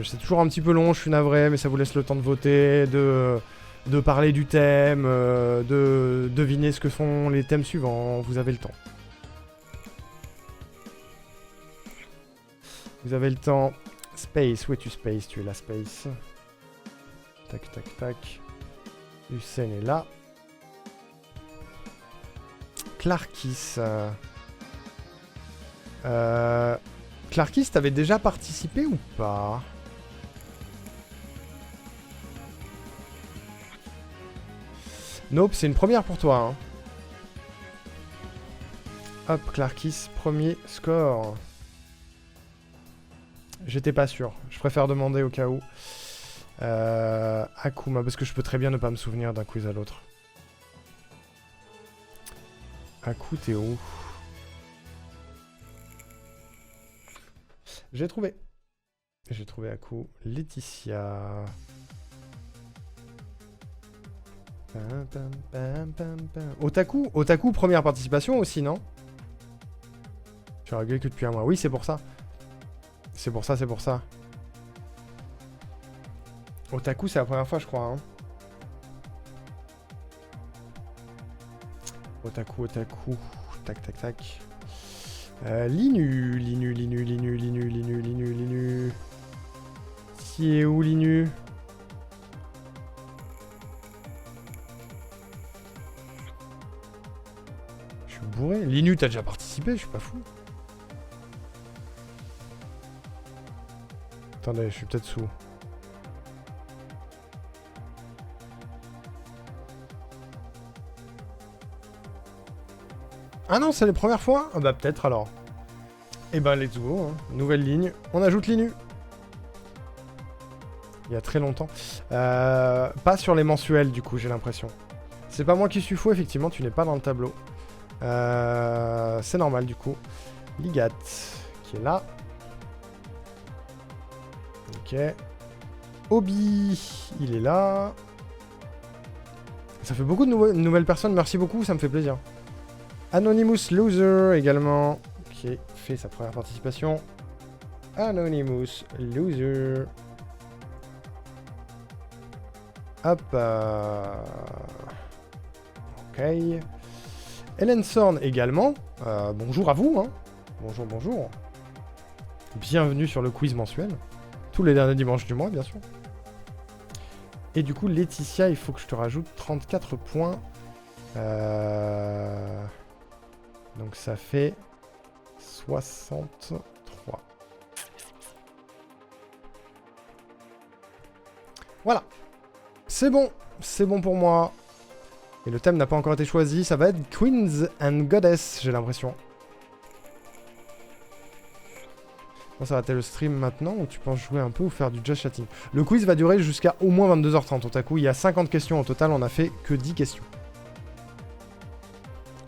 C'est toujours un petit peu long, je suis navré, mais ça vous laisse le temps de voter, de parler du thème, de deviner ce que font les thèmes suivants. Vous avez le temps. Vous avez le temps. Space, où es-tu Space? Tu es là, Space. Tac. Hussein est là. Clarkis. Clarkis, t'avais déjà participé ou pas? Nope, c'est une première pour toi. Hein. Hop, Clarkis, premier score. J'étais pas sûr. Je préfère demander au cas où. Akuma, parce que je peux très bien ne pas me souvenir d'un quiz à l'autre. Aku, t'es où? J'ai trouvé. J'ai trouvé Aku. Laetitia. Otaku? Otaku, première participation aussi, non? Tu as réglé que depuis un mois. Oui, c'est pour ça. C'est pour ça. Otaku, c'est la première fois, je crois. Hein. Otaku. Tac. Linu. Qui est où, Linu? Je suis bourré. Linu, t'as déjà participé, je suis pas fou. Attendez, je suis peut-être sous. Ah non, c'est les premières fois? Ah bah peut-être alors. Et bah let's go, hein. Nouvelle ligne. On ajoute Linu. Il y a très longtemps. Pas sur les mensuels du coup, j'ai l'impression. C'est pas moi qui suis fou, effectivement, tu n'es pas dans le tableau. C'est normal du coup. Ligat, qui est là. Ok. Obi, il est là. Ça fait beaucoup de nouvelles personnes, merci beaucoup, ça me fait plaisir. Anonymous Loser également, qui fait sa première participation. Anonymous Loser. Hop. Ok. Helen Sorn également. Bonjour à vous. Hein. Bonjour. Bienvenue sur le quiz mensuel. Tous les derniers dimanches du mois, bien sûr. Et du coup, Laetitia, il faut que je te rajoute 34 points. Donc ça fait 63. Voilà. C'est bon pour moi. Et le thème n'a pas encore été choisi, ça va être Queens and Goddess, j'ai l'impression. Bon, ça va être le stream maintenant ou tu penses jouer un peu ou faire du just chatting? Le quiz va durer jusqu'à au moins 22h30. Otaku, il y a 50 questions au total, on a fait que 10 questions.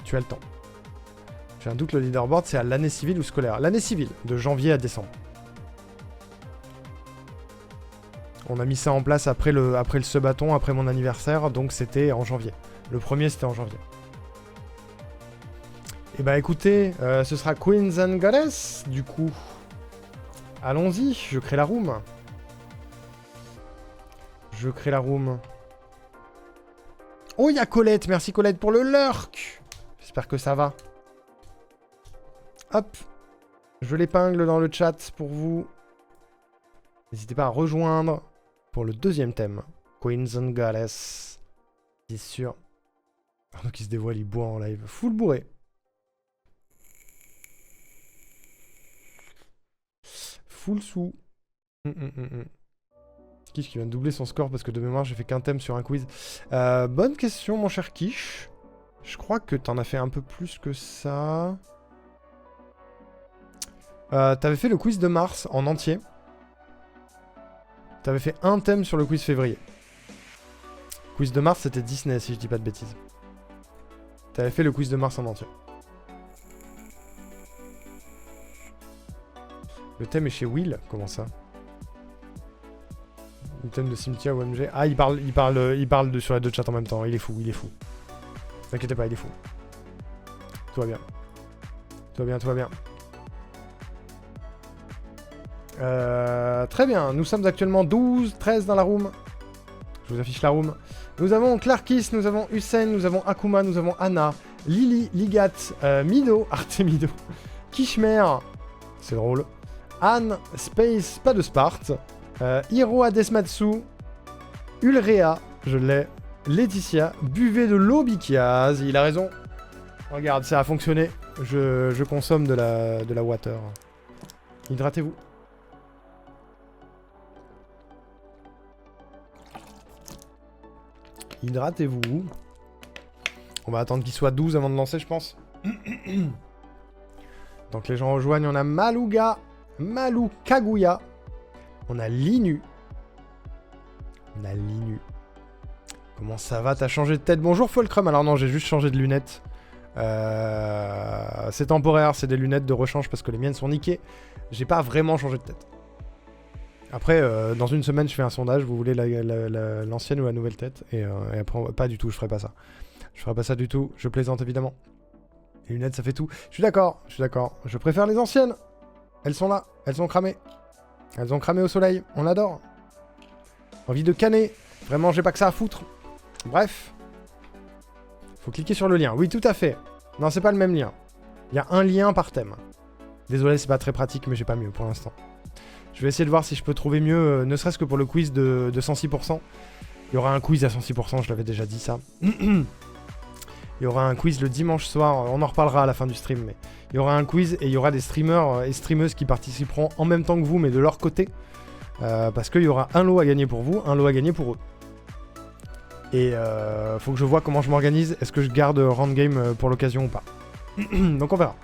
Tu as le temps. J'ai un doute, le leaderboard, c'est à l'année civile ou scolaire? L'année civile, de janvier à décembre. On a mis ça en place après le subathon, après mon anniversaire, donc c'était en janvier. Le premier, c'était en janvier. Et bah écoutez, ce sera Queens and Goddess, du coup. Allons-y, je crée la room. Oh, il y a Colette, merci Colette pour le lurk. J'espère que ça va. Hop, je l'épingle dans le chat pour vous. N'hésitez pas à rejoindre pour le deuxième thème. Queens and Goddess. C'est sûr. Arnaud qui se dévoile, il boit en live. Full bourré. Full sous. Kish qui vient de doubler son score parce que de mémoire j'ai fait qu'un thème sur un quiz. Bonne question mon cher Kish. Je crois que t'en as fait un peu plus que ça. T'avais fait le quiz de mars en entier. T'avais fait un thème sur le quiz février. Quiz de mars c'était Disney si je dis pas de bêtises. T'avais fait le quiz de mars en entier. Le thème est chez Will, comment ça? Le thème de cimetière OMG. Ah, il parle sur les deux chats en même temps. Il est fou. T'inquiète pas, il est fou. Tout va bien. Très bien, nous sommes actuellement 13 dans la room. Je vous affiche la room. Nous avons Clarkis, nous avons Hussein, nous avons Akuma, nous avons Anna, Lily, Ligat, Mido, Artemido, Kishmer, c'est drôle, Anne, Space, pas de Sparte, Hiro Adesmatsu, Ulrea, je l'ai, Laetitia, buvez de l'eau Bikiaz, il a raison. Regarde, ça a fonctionné. Je consomme de la water. Hydratez-vous. Hydratez-vous. On va attendre qu'il soit 12 avant de lancer, je pense. Donc les gens rejoignent. On a Maluga, Malou Kaguya. On a Linu. Comment ça va? T'as changé de tête? Bonjour Fulcrum. Alors non, j'ai juste changé de lunettes. C'est temporaire, c'est des lunettes de rechange parce que les miennes sont niquées. J'ai pas vraiment changé de tête. Après, dans une semaine, je fais un sondage. Vous voulez l'ancienne ou la nouvelle tête? Et après, pas du tout, je ferai pas ça. Je ferai pas ça du tout. Je plaisante évidemment. Les lunettes, ça fait tout. Je suis d'accord. Je préfère les anciennes. Elles sont là. Elles ont cramé. Elles ont cramé au soleil. On adore. Envie de canner. Vraiment, j'ai pas que ça à foutre. Bref. Faut cliquer sur le lien. Oui, tout à fait. Non, c'est pas le même lien. Il y a un lien par thème. Désolé, c'est pas très pratique, mais j'ai pas mieux pour l'instant. Je vais essayer de voir si je peux trouver mieux, ne serait-ce que pour le quiz de 106%. Il y aura un quiz à 106%, je l'avais déjà dit ça. Il y aura un quiz le dimanche soir, on en reparlera à la fin du stream, mais il y aura un quiz et il y aura des streamers et streameuses qui participeront en même temps que vous, mais de leur côté. Parce qu'il y aura un lot à gagner pour vous, un lot à gagner pour eux. Et faut que je vois comment je m'organise. Est-ce que je garde Rand Game pour l'occasion ou pas? Donc on verra.